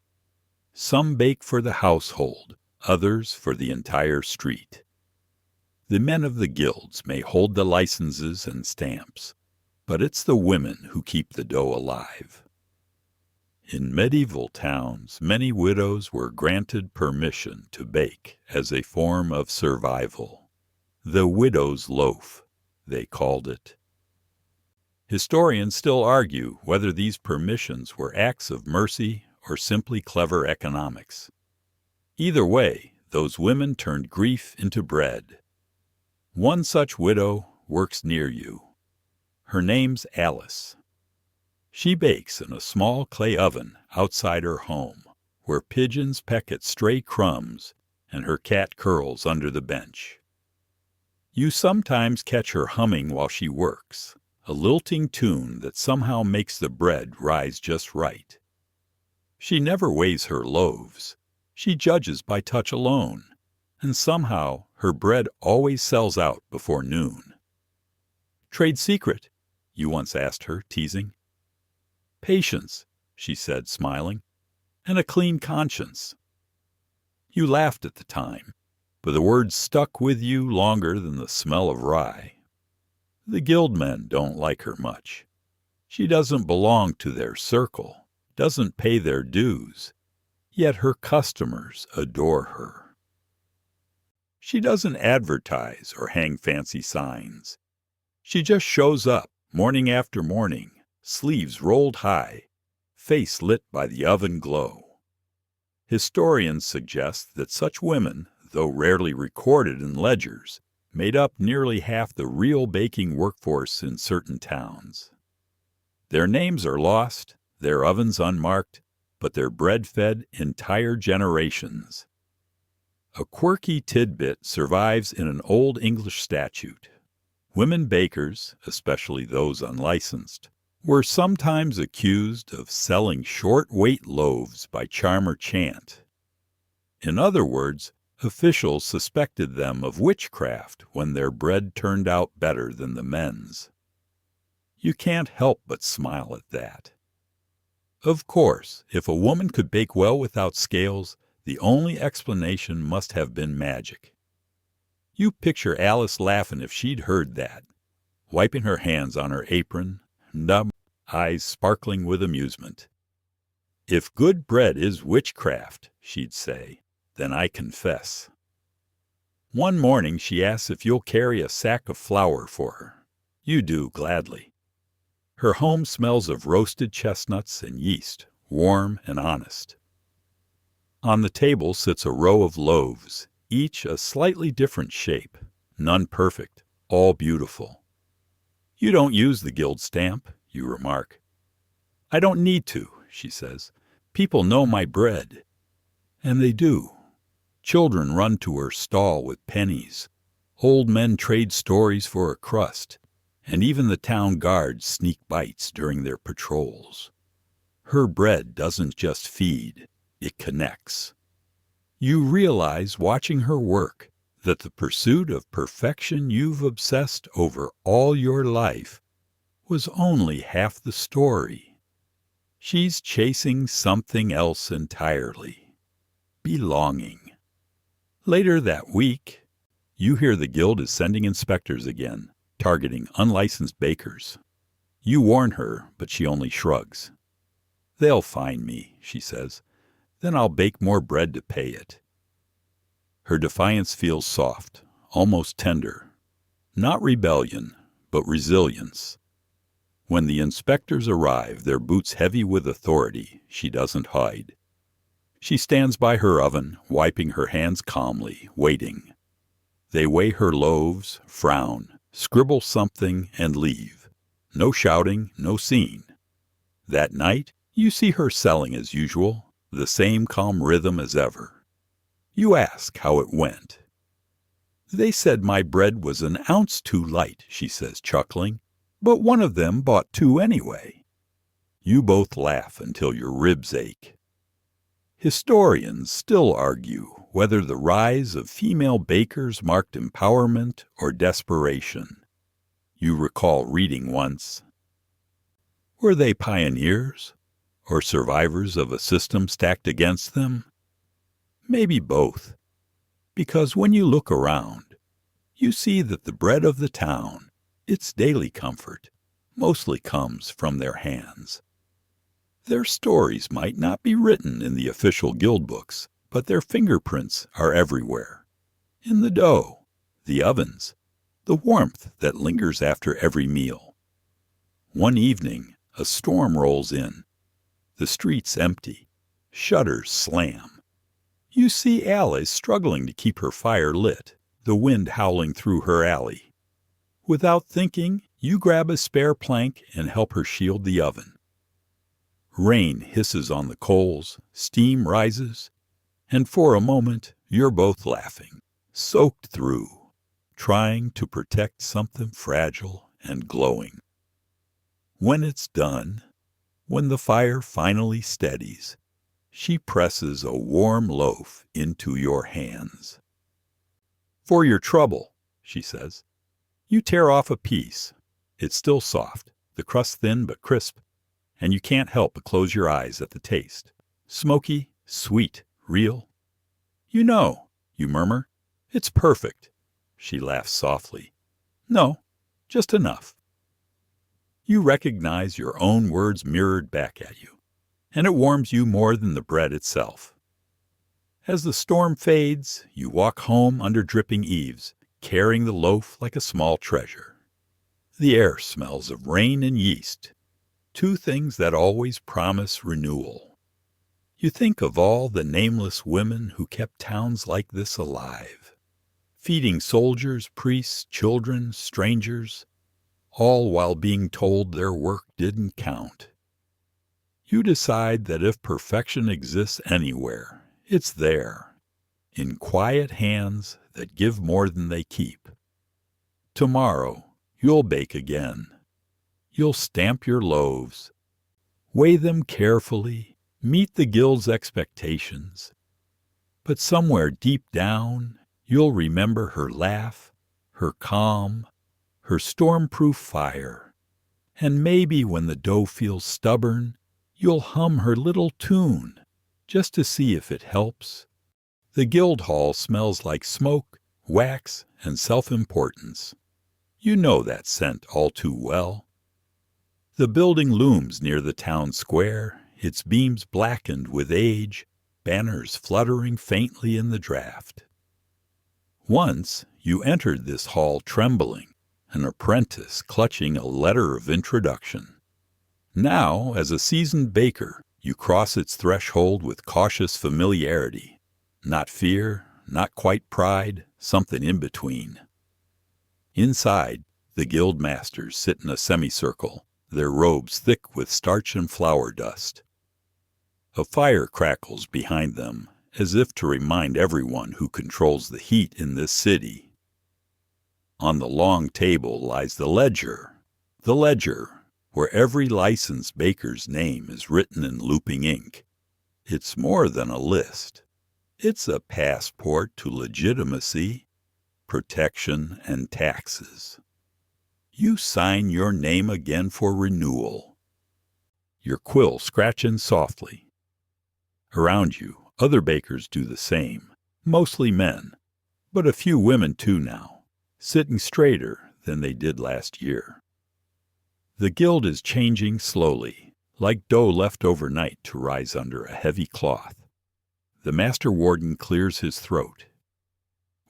Some bake for the household, others for the entire street. The men of the guilds may hold the licenses and stamps, but it's the women who keep the dough alive. In medieval towns, many widows were granted permission to bake as a form of survival. The widow's loaf, they called it. Historians still argue whether these permissions were acts of mercy or simply clever economics. Either way, those women turned grief into bread. One such widow works near you. Her name's Alice. She bakes in a small clay oven outside her home, where pigeons peck at stray crumbs and her cat curls under the bench. You sometimes catch her humming while she works, a lilting tune that somehow makes the bread rise just right. She never weighs her loaves. She judges by touch alone, and somehow her bread always sells out before noon. Trade secret? You once asked her, teasing. Patience, she said, smiling, and a clean conscience. You laughed at the time, but the words stuck with you longer than the smell of rye. The guildmen don't like her much. She doesn't belong to their circle, doesn't pay their dues, yet her customers adore her. She doesn't advertise or hang fancy signs. She just shows up morning after morning, sleeves rolled high, face lit by the oven glow. Historians suggest that such women, though rarely recorded in ledgers, made up nearly half the real baking workforce in certain towns. Their names are lost, their ovens unmarked, but their bread fed entire generations. A quirky tidbit survives in an Old English statute. Women bakers, especially those unlicensed, were sometimes accused of selling short-weight loaves by charm or chant. In other words, officials suspected them of witchcraft when their bread turned out better than the men's. You can't help but smile at that. Of course, if a woman could bake well without scales, the only explanation must have been magic. You picture Alice laughing if she'd heard that, wiping her hands on her apron, eyes sparkling with amusement. "If good bread is witchcraft," she'd say, "then I confess." One morning she asks if you'll carry a sack of flour for her. You do, gladly. Her home smells of roasted chestnuts and yeast, warm and honest. On the table sits a row of loaves, each a slightly different shape, none perfect, all beautiful. "You don't use the guild stamp," you remark. "I don't need to," she says. "People know my bread." And they do. Children run to her stall with pennies. Old men trade stories for a crust, and even the town guards sneak bites during their patrols. Her bread doesn't just feed, it connects. You realize, watching her work, that the pursuit of perfection you've obsessed over all your life was only half the story. She's chasing something else entirely: belonging. Later that week, you hear the guild is sending inspectors again, targeting unlicensed bakers. You warn her, but she only shrugs. "They'll find me," she says. "Then I'll bake more bread to pay it." Her defiance feels soft, almost tender. Not rebellion, but resilience. When the inspectors arrive, their boots heavy with authority, she doesn't hide. She stands by her oven, wiping her hands calmly, waiting. They weigh her loaves, frown, scribble something, and leave. No shouting, no scene. That night, you see her selling as usual, the same calm rhythm as ever. You ask how it went. "They said my bread was an ounce too light," she says, chuckling, "but one of them bought 2 anyway." You both laugh until your ribs ache. Historians still argue whether the rise of female bakers marked empowerment or desperation. You recall reading once, "Were they pioneers or survivors of a system stacked against them?" Maybe both, because when you look around, you see that the bread of the town, its daily comfort, mostly comes from their hands. Their stories might not be written in the official guild books, but their fingerprints are everywhere. In the dough, the ovens, the warmth that lingers after every meal. One evening, a storm rolls in. The streets empty. Shutters slam. You see Alice struggling to keep her fire lit, the wind howling through her alley. Without thinking, you grab a spare plank and help her shield the oven. Rain hisses on the coals, steam rises, and for a moment you're both laughing, soaked through, trying to protect something fragile and glowing. When it's done, when the fire finally steadies, she presses a warm loaf into your hands. "For your trouble," she says. You tear off a piece. It's still soft, the crust thin but crisp, and you can't help but close your eyes at the taste. Smoky, sweet, real. "You know," you murmur, "it's perfect." She laughs softly. "No, just enough." You recognize your own words mirrored back at you, and it warms you more than the bread itself. As the storm fades, you walk home under dripping eaves, carrying the loaf like a small treasure. The air smells of rain and yeast, 2 things that always promise renewal. You think of all the nameless women who kept towns like this alive, feeding soldiers, priests, children, strangers, all while being told their work didn't count. You decide that if perfection exists anywhere, it's there, in quiet hands that give more than they keep. Tomorrow, you'll bake again. You'll stamp your loaves, weigh them carefully, meet the guild's expectations. But somewhere deep down, you'll remember her laugh, her calm, her storm-proof fire. And maybe when the dough feels stubborn, you'll hum her little tune, just to see if it helps. The guild hall smells like smoke, wax, and self-importance. You know that scent all too well. The building looms near the town square, its beams blackened with age, banners fluttering faintly in the draft. Once you entered this hall trembling, an apprentice clutching a letter of introduction. Now, as a seasoned baker, you cross its threshold with cautious familiarity. Not fear, not quite pride, something in between. Inside, the guild masters sit in a semicircle, their robes thick with starch and flour dust. A fire crackles behind them, as if to remind everyone who controls the heat in this city. On the long table lies the ledger, where every licensed baker's name is written in looping ink. It's more than a list. It's a passport to legitimacy, protection, and taxes. You sign your name again for renewal, your quill scratching softly. Around you, other bakers do the same, mostly men, but a few women too now, sitting straighter than they did last year. The guild is changing slowly, like dough left overnight to rise under a heavy cloth. The master warden clears his throat.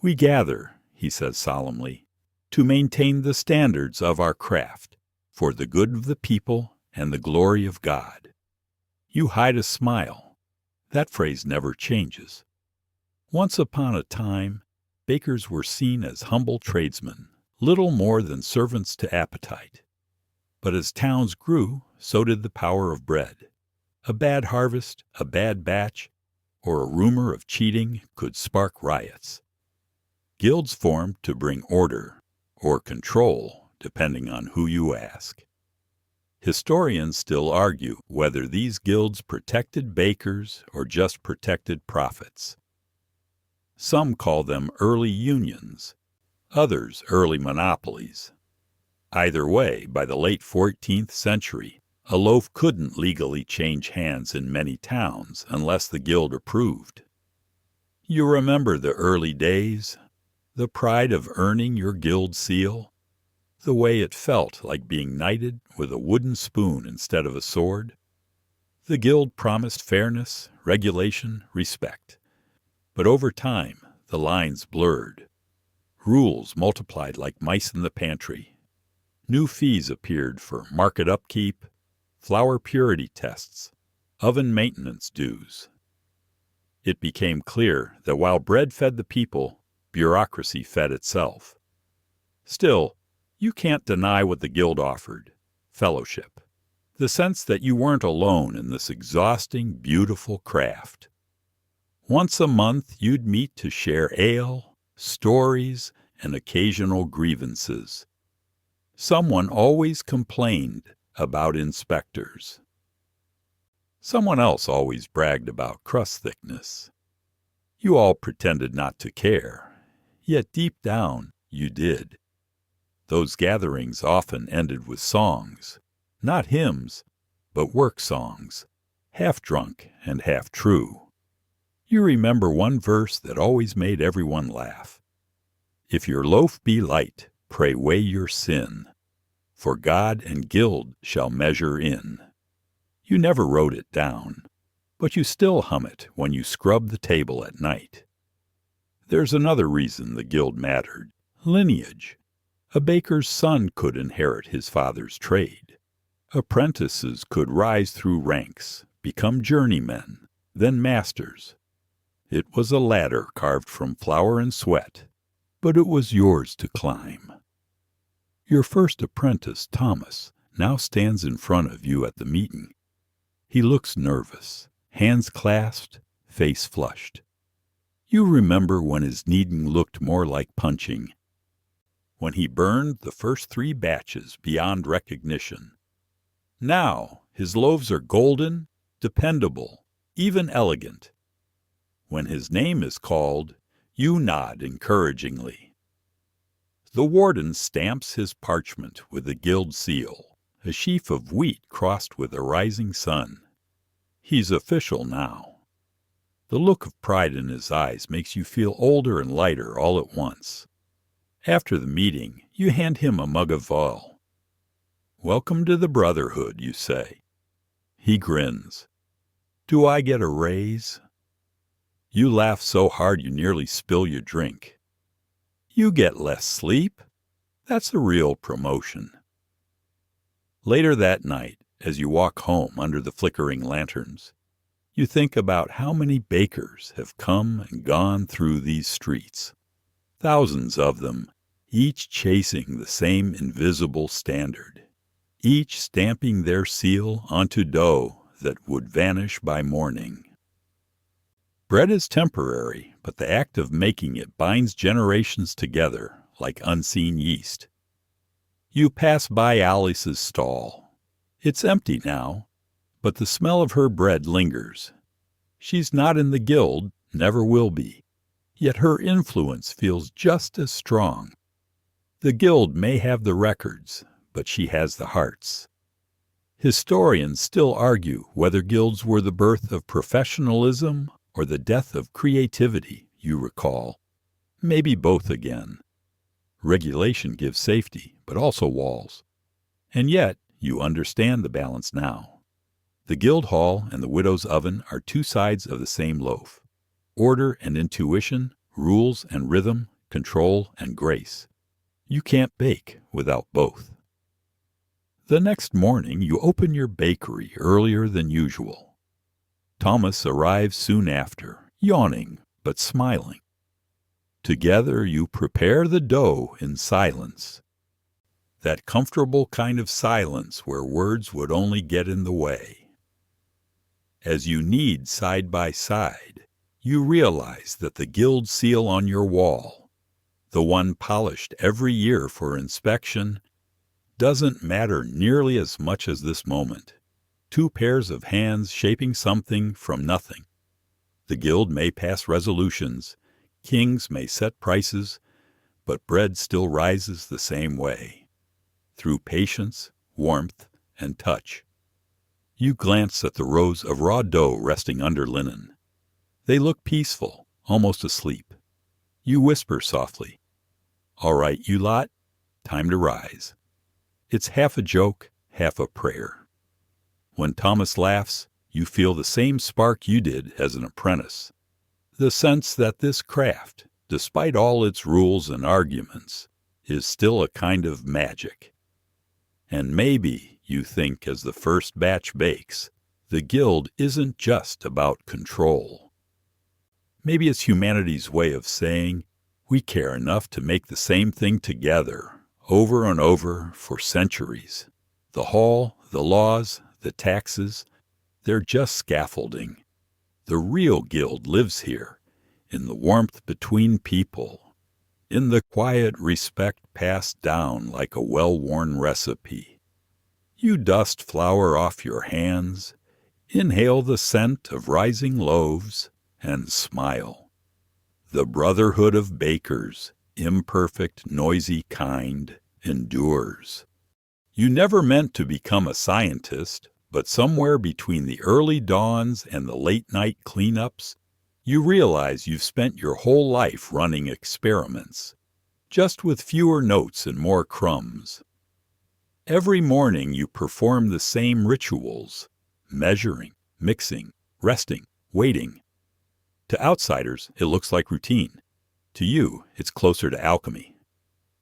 "We gather," he says solemnly, "to maintain the standards of our craft, for the good of the people and the glory of God." You hide a smile. That phrase never changes. Once upon a time, bakers were seen as humble tradesmen, little more than servants to appetite. But as towns grew, so did the power of bread. A bad harvest, a bad batch, or a rumor of cheating could spark riots. Guilds formed to bring order, or control, depending on who you ask. Historians still argue whether these guilds protected bakers or just protected profits. Some call them early unions, others early monopolies. Either way, by the late 14th century, a loaf couldn't legally change hands in many towns unless the guild approved. You remember the early days, the pride of earning your guild seal, the way it felt like being knighted with a wooden spoon instead of a sword. The guild promised fairness, regulation, respect. But over time, the lines blurred. Rules multiplied like mice in the pantry. New fees appeared for market upkeep, flour purity tests, oven maintenance dues. It became clear that while bread fed the people, bureaucracy fed itself. Still, you can't deny what the guild offered: fellowship, the sense that you weren't alone in this exhausting, beautiful craft. Once a month you'd meet to share ale, stories, and occasional grievances. Someone always complained about inspectors. Someone else always bragged about crust thickness. You all pretended not to care, yet deep down you did. Those gatherings often ended with songs, not hymns, but work songs, half drunk and half true. You remember one verse that always made everyone laugh. "If your loaf be light, pray weigh your sin, for God and guild shall measure in." You never wrote it down, but you still hum it when you scrub the table at night. There's another reason the guild mattered: lineage. A baker's son could inherit his father's trade. Apprentices could rise through ranks, become journeymen, then masters. It was a ladder carved from flour and sweat, but it was yours to climb. Your first apprentice, Thomas, now stands in front of you at the meeting. He looks nervous, hands clasped, face flushed. You remember when his kneading looked more like punching, when he burned the first 3 batches beyond recognition. Now his loaves are golden, dependable, even elegant. When his name is called, you nod encouragingly. The warden stamps his parchment with the guild seal, a sheaf of wheat crossed with a rising sun. He's official now. The look of pride in his eyes makes you feel older and lighter all at once. After the meeting, you hand him a mug of ale. "Welcome to the Brotherhood," you say. He grins. "Do I get a raise?" You laugh so hard you nearly spill your drink. "You get less sleep? That's a real promotion." Later that night, as you walk home under the flickering lanterns, you think about how many bakers have come and gone through these streets. Thousands of them, each chasing the same invisible standard, each stamping their seal onto dough that would vanish by morning. Bread is temporary, but the act of making it binds generations together like unseen yeast. You pass by Alice's stall. It's empty now, but the smell of her bread lingers. She's not in the guild, never will be, yet her influence feels just as strong. The guild may have the records, but she has the hearts. Historians still argue whether guilds were the birth of professionalism or the death of creativity, you recall. Maybe both again. Regulation gives safety, but also walls. And yet, you understand the balance now. The guild hall and the widow's oven are two sides of the same loaf. Order and intuition, rules and rhythm, control and grace. You can't bake without both. The next morning, you open your bakery earlier than usual. Thomas arrives soon after, yawning but smiling. Together you prepare the dough in silence. That comfortable kind of silence where words would only get in the way. As you knead side by side, you realize that the guild seal on your wall, the one polished every year for inspection, doesn't matter nearly as much as this moment. Two pairs of hands shaping something from nothing. The guild may pass resolutions, kings may set prices, but bread still rises the same way, through patience, warmth, and touch. You glance at the rows of raw dough resting under linen. They look peaceful, almost asleep. You whisper softly, "All right, you lot, time to rise." It's half a joke, half a prayer. When Thomas laughs, you feel the same spark you did as an apprentice. The sense that this craft, despite all its rules and arguments, is still a kind of magic. And maybe, you think as the first batch bakes, the guild isn't just about control. Maybe it's humanity's way of saying, we care enough to make the same thing together, over and over, for centuries. The hall, the laws, the taxes, they're just scaffolding. The real guild lives here, in the warmth between people, in the quiet respect passed down like a well-worn recipe. You dust flour off your hands, inhale the scent of rising loaves, and smile. The brotherhood of bakers, imperfect, noisy kind, endures. You never meant to become a scientist, but somewhere between the early dawns and the late-night cleanups, you realize you've spent your whole life running experiments, just with fewer notes and more crumbs. Every morning you perform the same rituals, measuring, mixing, resting, waiting. To outsiders, it looks like routine. To you, it's closer to alchemy.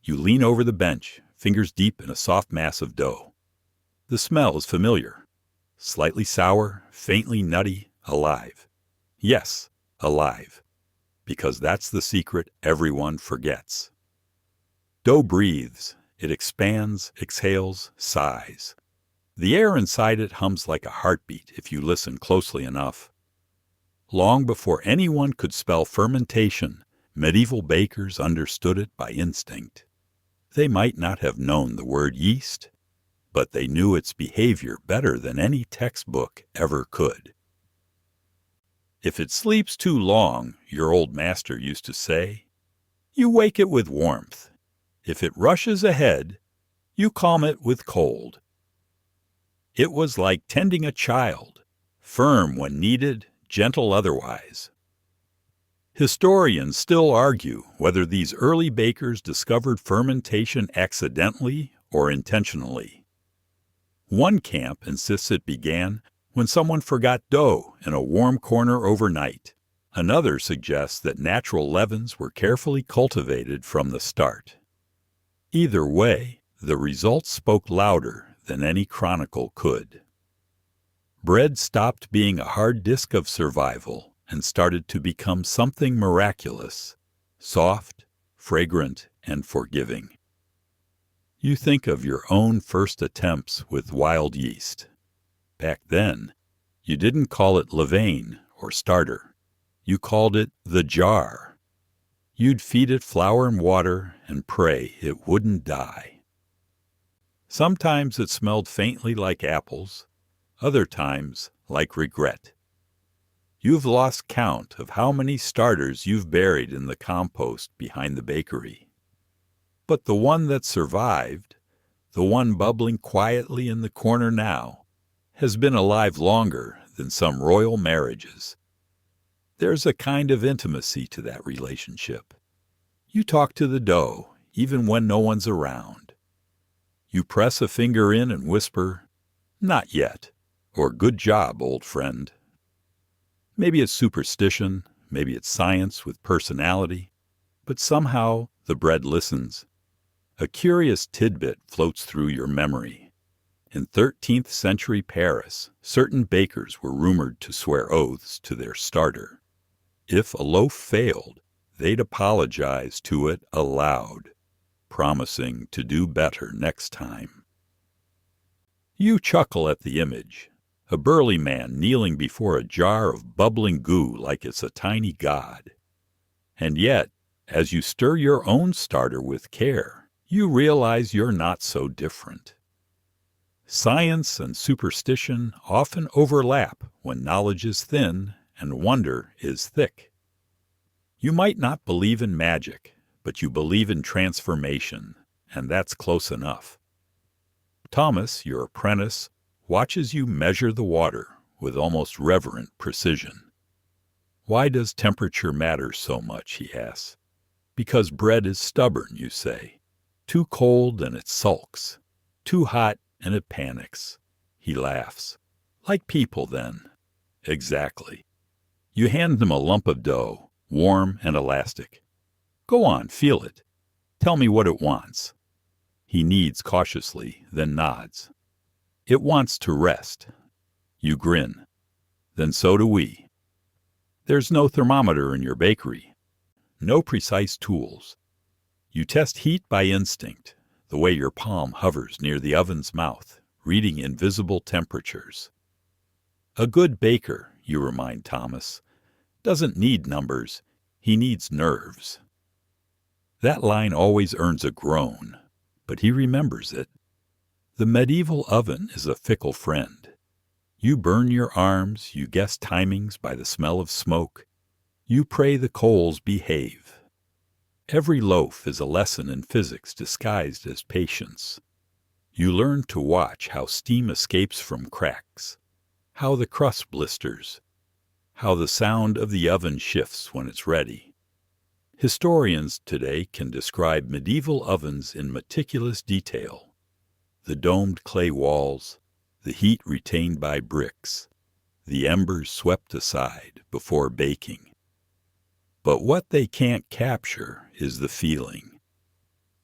You lean over the bench, fingers deep in a soft mass of dough. The smell is familiar. Slightly sour, faintly nutty, alive. Yes, alive. Because that's the secret everyone forgets. Dough breathes. It expands, exhales, sighs. The air inside it hums like a heartbeat if you listen closely enough. Long before anyone could spell fermentation, medieval bakers understood it by instinct. They might not have known the word yeast, but they knew its behavior better than any textbook ever could. If it sleeps too long, your old master used to say, you wake it with warmth. If it rushes ahead, you calm it with cold. It was like tending a child, firm when needed, gentle otherwise. Historians still argue whether these early bakers discovered fermentation accidentally or intentionally. One camp insists it began when someone forgot dough in a warm corner overnight. Another suggests that natural leavens were carefully cultivated from the start. Either way, the results spoke louder than any chronicle could. Bread stopped being a hard disk of survival and started to become something miraculous, soft, fragrant, and forgiving. You think of your own first attempts with wild yeast. Back then, you didn't call it levain or starter. You called it the jar. You'd feed it flour and water and pray it wouldn't die. Sometimes it smelled faintly like apples, other times like regret. You've lost count of how many starters you've buried in the compost behind the bakery. But the one that survived, the one bubbling quietly in the corner now, has been alive longer than some royal marriages. There's a kind of intimacy to that relationship. You talk to the dough, even when no one's around. You press a finger in and whisper, "Not yet," or "Good job, old friend." Maybe it's superstition, maybe it's science with personality, but somehow the bread listens. A curious tidbit floats through your memory. In 13th century Paris, certain bakers were rumored to swear oaths to their starter. If a loaf failed, they'd apologize to it aloud, promising to do better next time. You chuckle at the image, a burly man kneeling before a jar of bubbling goo like it's a tiny god. And yet, as you stir your own starter with care, you realize you're not so different. Science and superstition often overlap when knowledge is thin and wonder is thick. You might not believe in magic, but you believe in transformation, and that's close enough. Thomas, your apprentice, watches you measure the water with almost reverent precision. Why does temperature matter so much, he asks. Because bread is stubborn, you say. Too cold and it sulks. Too hot and it panics. He laughs. Like people, then. Exactly. You hand him a lump of dough, warm and elastic. Go on, feel it. Tell me what it wants. He kneads cautiously, then nods. It wants to rest. You grin. Then so do we. There's no thermometer in your bakery. No precise tools. You test heat by instinct, the way your palm hovers near the oven's mouth, reading invisible temperatures. A good baker, you remind Thomas, doesn't need numbers, he needs nerves. That line always earns a groan, but he remembers it. The medieval oven is a fickle friend. You burn your arms, you guess timings by the smell of smoke. You pray the coals behave. Every loaf is a lesson in physics disguised as patience. You learn to watch how steam escapes from cracks, how the crust blisters, how the sound of the oven shifts when it's ready. Historians today can describe medieval ovens in meticulous detail. The domed clay walls, the heat retained by bricks, the embers swept aside before baking. But what they can't capture is the feeling.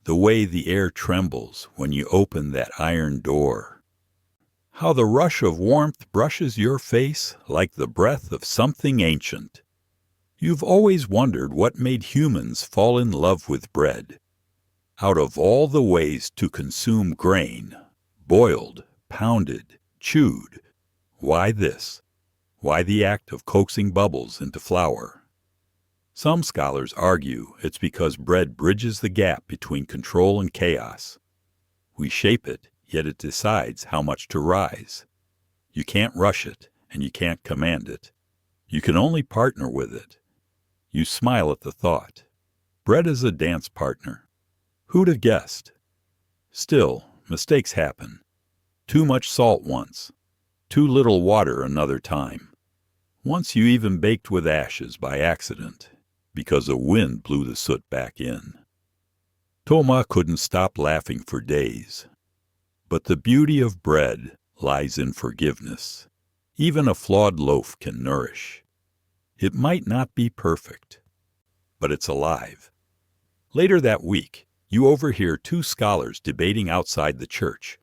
The way the air trembles when you open that iron door. How the rush of warmth brushes your face like the breath of something ancient. You've always wondered what made humans fall in love with bread. Out of all the ways to consume grain, boiled, pounded, chewed, why this? Why the act of coaxing bubbles into flour? Some scholars argue it's because bread bridges the gap between control and chaos. We shape it, yet it decides how much to rise. You can't rush it, and you can't command it. You can only partner with it. You smile at the thought. Bread is a dance partner. Who'd have guessed? Still, mistakes happen. Too much salt once. Too little water another time. Once you even baked with ashes by accident. because a wind blew the soot back in. Toma couldn't stop laughing for days. But the beauty of bread lies in forgiveness. Even a flawed loaf can nourish. It might not be perfect, but it's alive. Later that week, you overhear two scholars debating outside the church.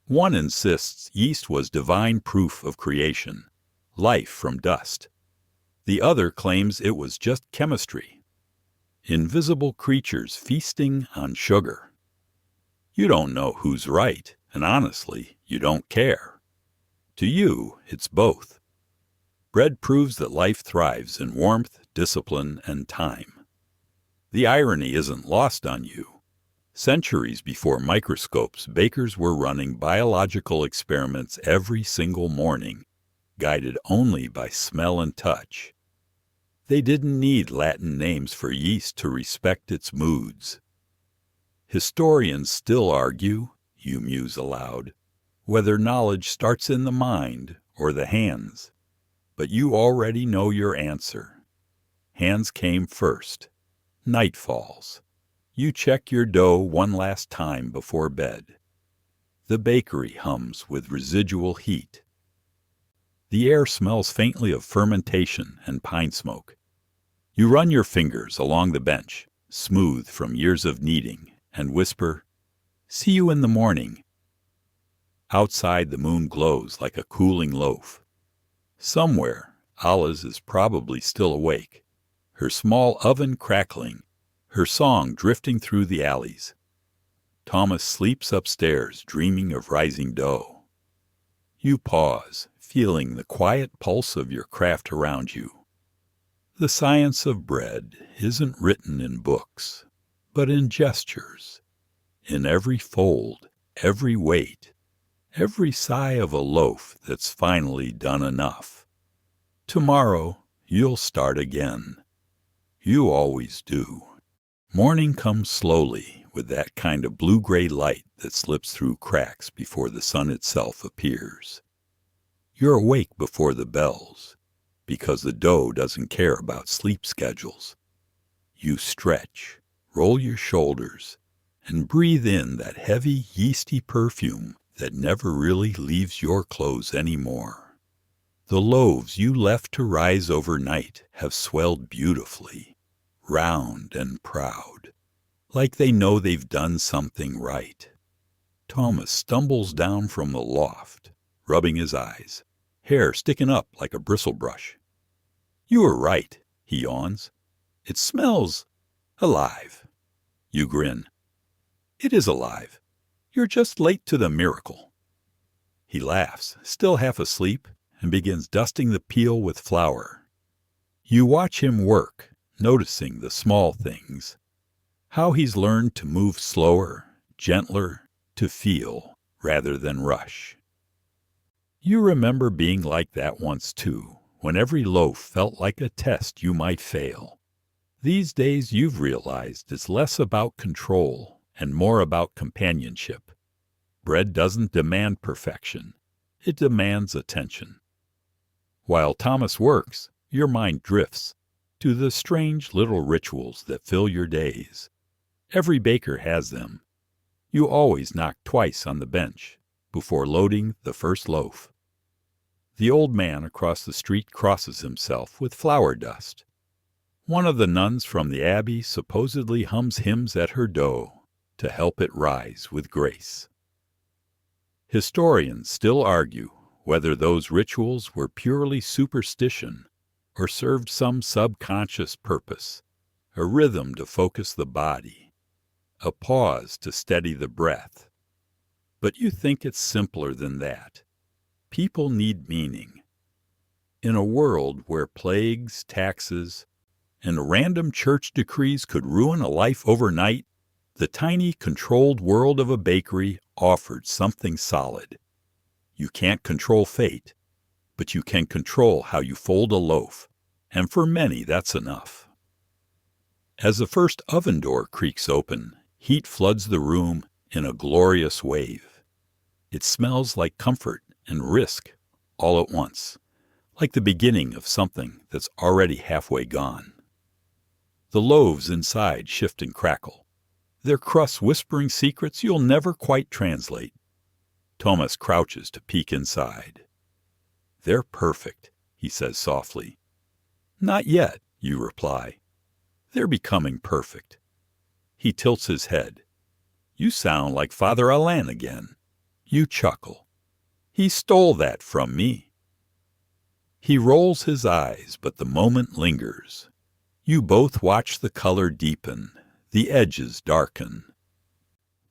One insists yeast was divine proof of creation, life from dust. The other claims it was just chemistry, invisible creatures feasting on sugar. You don't know who's right, and honestly, you don't care. To you, it's both. Bread proves that life thrives in warmth, discipline, and time. The irony isn't lost on you. Centuries before microscopes, bakers were running biological experiments every single morning, guided only by smell and touch. They didn't need Latin names for yeast to respect its moods. Historians still argue, you muse aloud, whether knowledge starts in the mind or the hands. But you already know your answer. Hands came first. Night falls. You check your dough one last time before bed. The bakery hums with residual heat. The air smells faintly of fermentation and pine smoke. You run your fingers along the bench, smooth from years of kneading, and whisper, "See you in the morning." Outside the moon glows like a cooling loaf. Somewhere, Alice is probably still awake, her small oven crackling, her song drifting through the alleys. Thomas sleeps upstairs, dreaming of rising dough. You pause, feeling the quiet pulse of your craft around you. The science of bread isn't written in books, but in gestures, in every fold, every weight, every sigh of a loaf that's finally done enough. Tomorrow, you'll start again. You always do. Morning comes slowly with that kind of blue-gray light that slips through cracks before the sun itself appears. You're awake before the bells, because the dough doesn't care about sleep schedules. You stretch, roll your shoulders, and breathe in that heavy, yeasty perfume that never really leaves your clothes anymore. The loaves you left to rise overnight have swelled beautifully, round and proud, like they know they've done something right. Thomas stumbles down from the loft, rubbing his eyes, hair sticking up like a bristle brush. "You were right," he yawns. "It smells alive." You grin. "It is alive. You're just late to the miracle." He laughs, still half asleep, and begins dusting the peel with flour. You watch him work, noticing the small things. How he's learned to move slower, gentler, to feel rather than rush. You remember being like that once too, when every loaf felt like a test you might fail. These days you've realized it's less about control and more about companionship. Bread doesn't demand perfection. It demands attention. While Thomas works, your mind drifts to the strange little rituals that fill your days. Every baker has them. You always knock twice on the bench before loading the first loaf. The old man across the street crosses himself with flour dust. One of the nuns from the abbey supposedly hums hymns at her dough to help it rise with grace. Historians still argue whether those rituals were purely superstition or served some subconscious purpose, a rhythm to focus the body, a pause to steady the breath. But you think it's simpler than that. People need meaning. In a world where plagues, taxes, and random church decrees could ruin a life overnight, the tiny, controlled world of a bakery offered something solid. You can't control fate, but you can control how you fold a loaf, and for many that's enough. As the first oven door creaks open, heat floods the room in a glorious wave. It smells like comfort and risk all at once, like the beginning of something that's already halfway gone. The loaves inside shift and crackle, their crusts whispering secrets you'll never quite translate. Thomas crouches to peek inside. "They're perfect," he says softly. "Not yet," you reply. "They're becoming perfect." He tilts his head. "You sound like Father Alain again." You chuckle. "He stole that from me." He rolls his eyes, but the moment lingers. You both watch the color deepen, the edges darken,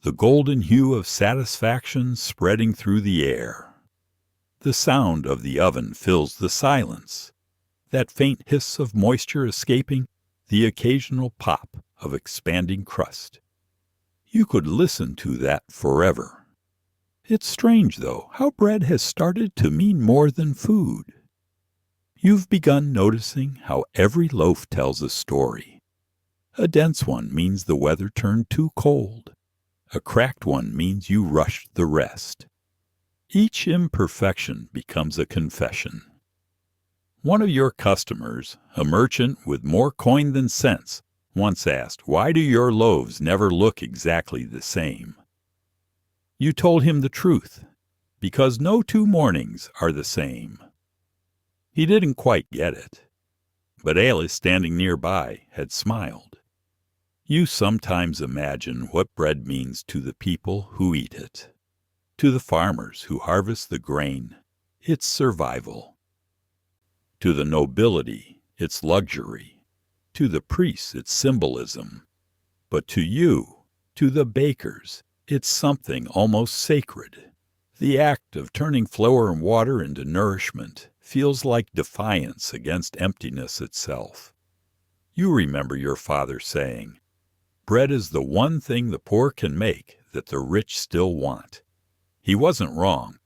the golden hue of satisfaction spreading through the air. The sound of the oven fills the silence, that faint hiss of moisture escaping, the occasional pop of expanding crust. You could listen to that forever. It's strange, though, how bread has started to mean more than food. You've begun noticing how every loaf tells a story. A dense one means the weather turned too cold. A cracked one means you rushed the rest. Each imperfection becomes a confession. One of your customers, a merchant with more coin than sense, once asked, "Why do your loaves never look exactly the same?" You told him the truth, because no two mornings are the same. He didn't quite get it, but Alice, standing nearby, had smiled. You sometimes imagine what bread means to the people who eat it, to the farmers who harvest the grain, its survival, to the nobility, its luxury, to the priests, its symbolism, but to you, to the bakers, it's something almost sacred. The act of turning flour and water into nourishment feels like defiance against emptiness itself. You remember your father saying, "Bread is the one thing the poor can make that the rich still want." He wasn't wrong.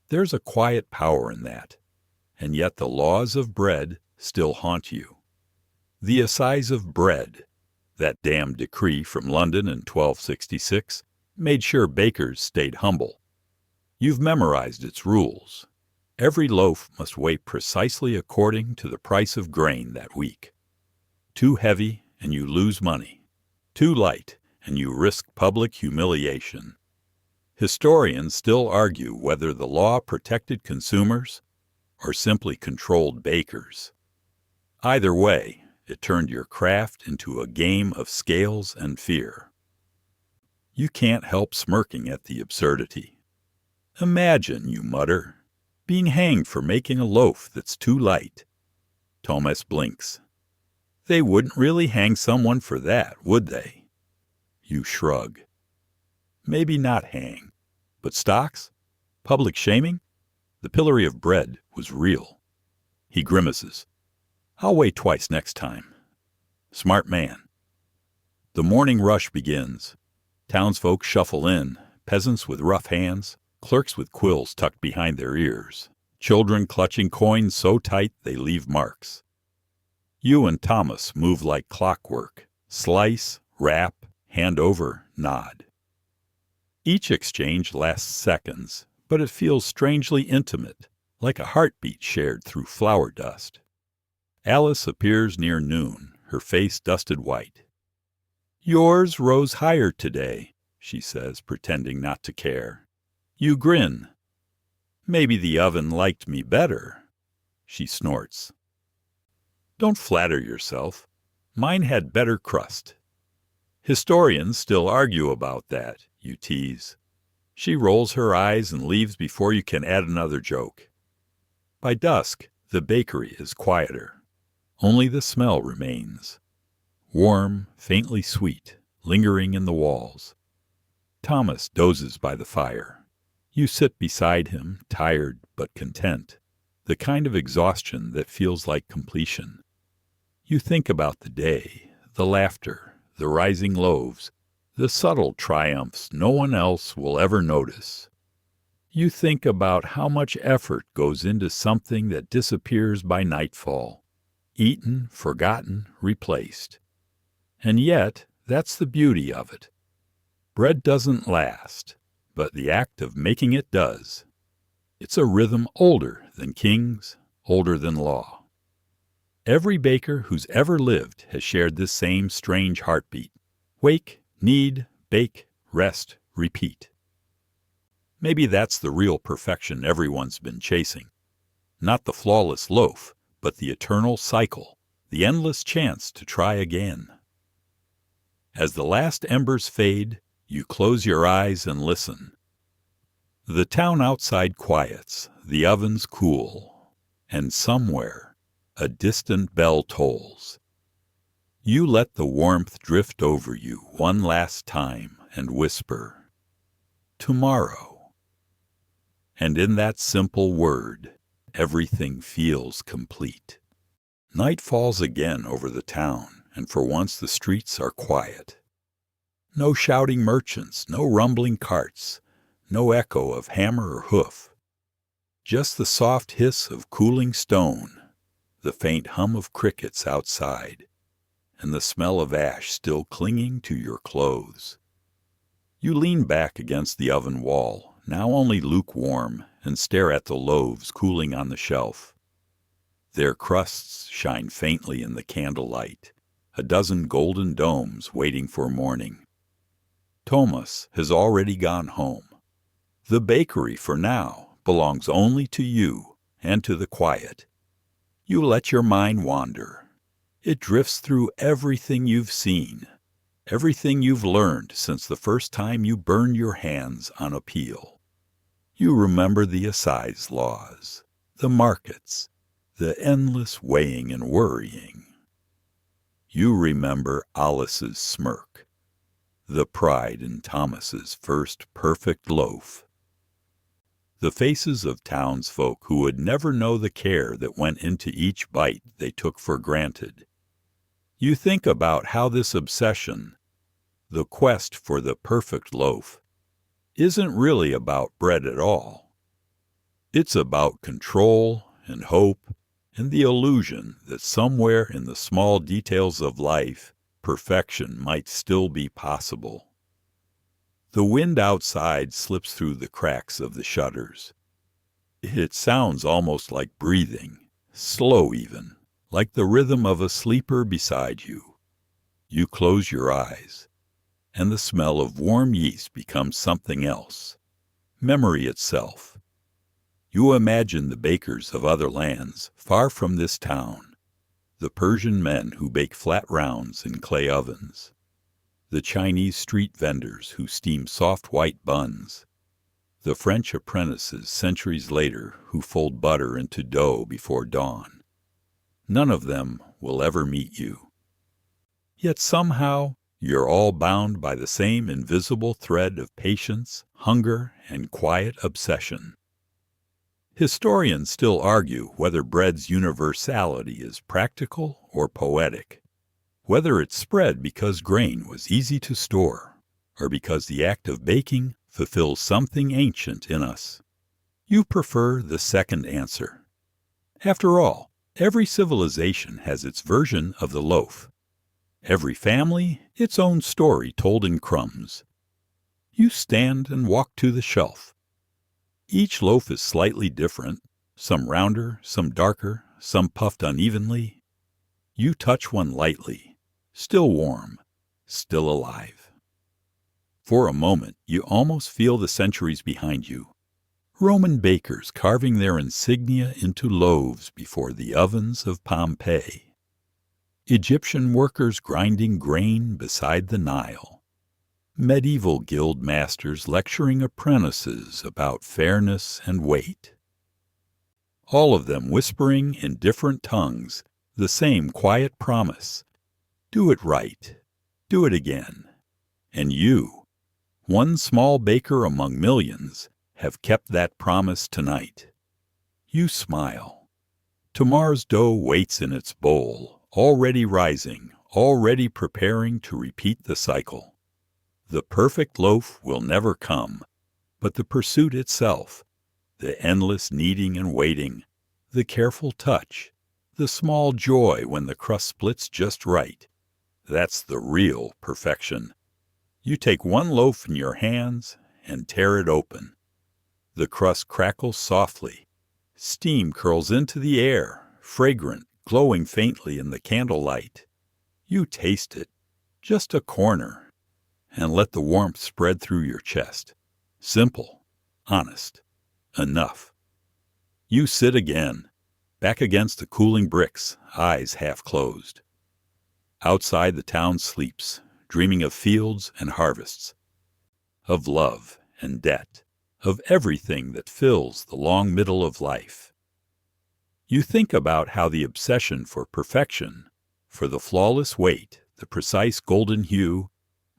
There's a quiet power in that, and yet the laws of bread still haunt you. The assize of bread, that damned decree from London in 1266, made sure bakers stayed humble. You've memorized its rules. Every loaf must weigh precisely according to the price of grain that week. Too heavy, and you lose money. Too light, and you risk public humiliation. Historians still argue whether the law protected consumers or simply controlled bakers. Either way, it turned your craft into a game of scales and fear. You can't help smirking at the absurdity. "Imagine," you mutter, "being hanged for making a loaf that's too light." Thomas blinks. "They wouldn't really hang someone for that, would they?" You shrug. "Maybe not hang, but stocks? Public shaming?" The pillory of bread was real. He grimaces. "I'll weigh twice next time." Smart man. The morning rush begins. Townsfolk shuffle in, peasants with rough hands, clerks with quills tucked behind their ears, children clutching coins so tight they leave marks. You and Thomas move like clockwork, slice, wrap, hand over, nod. Each exchange lasts seconds, but it feels strangely intimate, like a heartbeat shared through flour dust. Alice appears near noon, her face dusted white. "Yours rose higher today," she says, pretending not to care. You grin. "Maybe the oven liked me better." She snorts. "Don't flatter yourself. Mine had better crust." Historians still argue about that, you tease. She rolls her eyes and leaves before you can add another joke. By dusk, the bakery is quieter. Only the smell remains. Warm, faintly sweet, lingering in the walls. Thomas dozes by the fire. You sit beside him, tired but content, the kind of exhaustion that feels like completion. You think about the day, the laughter, the rising loaves, the subtle triumphs no one else will ever notice. You think about how much effort goes into something that disappears by nightfall, eaten, forgotten, replaced. And yet, that's the beauty of it. Bread doesn't last, but the act of making it does. It's a rhythm older than kings, older than law. Every baker who's ever lived has shared this same strange heartbeat. Wake, knead, bake, rest, repeat. Maybe that's the real perfection everyone's been chasing. Not the flawless loaf, but the eternal cycle, the endless chance to try again. As the last embers fade, you close your eyes and listen. The town outside quiets, the ovens cool, and somewhere a distant bell tolls. You let the warmth drift over you one last time and whisper, "Tomorrow." And in that simple word, everything feels complete. Night falls again over the town, and for once the streets are quiet. No shouting merchants, no rumbling carts, no echo of hammer or hoof. Just the soft hiss of cooling stone, the faint hum of crickets outside, and the smell of ash still clinging to your clothes. You lean back against the oven wall, now only lukewarm, and stare at the loaves cooling on the shelf. Their crusts shine faintly in the candlelight, a dozen golden domes waiting for morning. Thomas has already gone home. The bakery, for now, belongs only to you and to the quiet. You let your mind wander. It drifts through everything you've seen, everything you've learned since the first time you burned your hands on a peel. You remember the assize laws, the markets, the endless weighing and worrying. You remember Alice's smirk, the pride in Thomas's first perfect loaf. The faces of townsfolk who would never know the care that went into each bite they took for granted. You think about how this obsession, the quest for the perfect loaf, isn't really about bread at all. It's about control and hope and the illusion that somewhere in the small details of life, perfection might still be possible. The wind outside slips through the cracks of the shutters. It sounds almost like breathing, slow even, like the rhythm of a sleeper beside you. You close your eyes, and the smell of warm yeast becomes something else, memory itself. You imagine the bakers of other lands, far from this town, the Persian men who bake flat rounds in clay ovens, the Chinese street vendors who steam soft white buns, the French apprentices centuries later who fold butter into dough before dawn. None of them will ever meet you. Yet somehow you're all bound by the same invisible thread of patience, hunger, and quiet obsession. Historians still argue whether bread's universality is practical or poetic, whether it spread because grain was easy to store, or because the act of baking fulfills something ancient in us. You prefer the second answer. After all, every civilization has its version of the loaf. Every family, its own story told in crumbs. You stand and walk to the shelf. Each loaf is slightly different, some rounder, some darker, some puffed unevenly. You touch one lightly, still warm, still alive. For a moment, you almost feel the centuries behind you. Roman bakers carving their insignia into loaves before the ovens of Pompeii. Egyptian workers grinding grain beside the Nile. Medieval guild masters lecturing apprentices about fairness and weight. All of them whispering in different tongues the same quiet promise. Do it right. Do it again. And you, one small baker among millions, have kept that promise tonight. You smile. Tomorrow's dough waits in its bowl, already rising, already preparing to repeat the cycle. The perfect loaf will never come, but the pursuit itself, the endless kneading and waiting, the careful touch, the small joy when the crust splits just right, that's the real perfection. You take one loaf in your hands and tear it open. The crust crackles softly. Steam curls into the air, fragrant, glowing faintly in the candlelight. You taste it, just a corner, and let the warmth spread through your chest. Simple, honest, enough. You sit again, back against the cooling bricks, eyes half closed. Outside the town sleeps, dreaming of fields and harvests, of love and debt, of everything that fills the long middle of life. You think about how the obsession for perfection, for the flawless weight, the precise golden hue,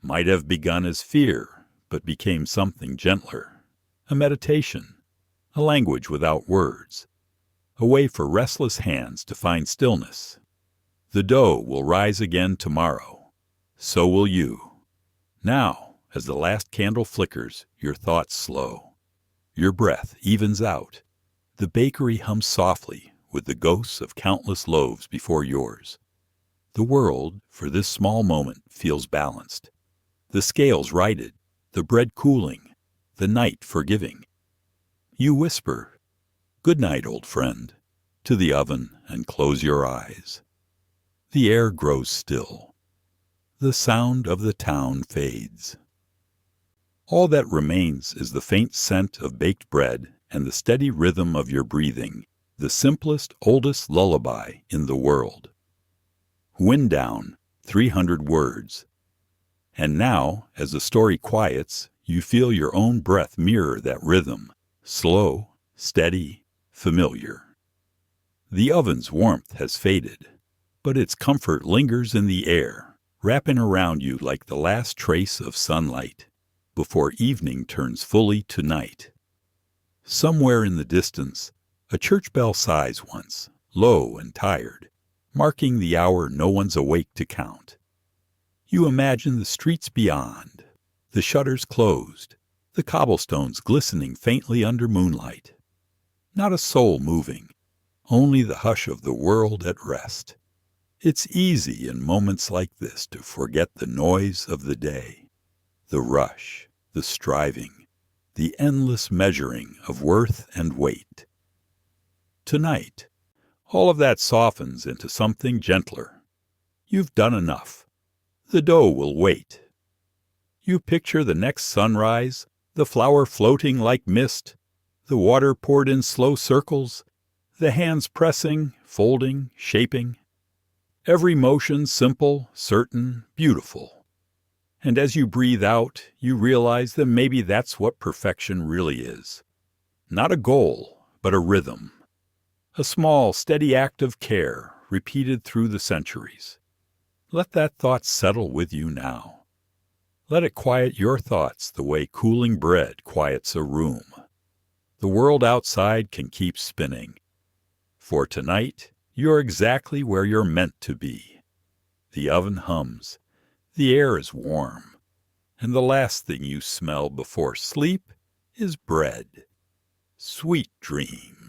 might have begun as fear, but became something gentler, a meditation, a language without words, a way for restless hands to find stillness. The dough will rise again tomorrow. So will you. Now, as the last candle flickers, your thoughts slow. Your breath evens out. The bakery hums softly with the ghosts of countless loaves before yours. The world, for this small moment, feels balanced. The scales righted, the bread cooling, the night forgiving. You whisper, "Good night, old friend," to the oven and close your eyes. The air grows still. The sound of the town fades. All that remains is the faint scent of baked bread and the steady rhythm of your breathing, the simplest, oldest lullaby in the world. Wind down, 300 words. And now, as the story quiets, you feel your own breath mirror that rhythm, slow, steady, familiar. The oven's warmth has faded, but its comfort lingers in the air, wrapping around you like the last trace of sunlight, before evening turns fully to night. Somewhere in the distance, a church bell sighs once, low and tired, marking the hour no one's awake to count. You imagine the streets beyond, the shutters closed, the cobblestones glistening faintly under moonlight. Not a soul moving, only the hush of the world at rest. It's easy in moments like this to forget the noise of the day, the rush, the striving, the endless measuring of worth and weight. Tonight, all of that softens into something gentler. You've done enough. The dough will wait. You picture the next sunrise, the flour floating like mist, the water poured in slow circles, the hands pressing, folding, shaping. Every motion simple, certain, beautiful. And as you breathe out, you realize that maybe that's what perfection really is. Not a goal, but a rhythm. A small, steady act of care, repeated through the centuries. Let that thought settle with you now. Let it quiet your thoughts the way cooling bread quiets a room. The world outside can keep spinning. For tonight, you're exactly where you're meant to be. The oven hums, the air is warm, and the last thing you smell before sleep is bread. Sweet dreams.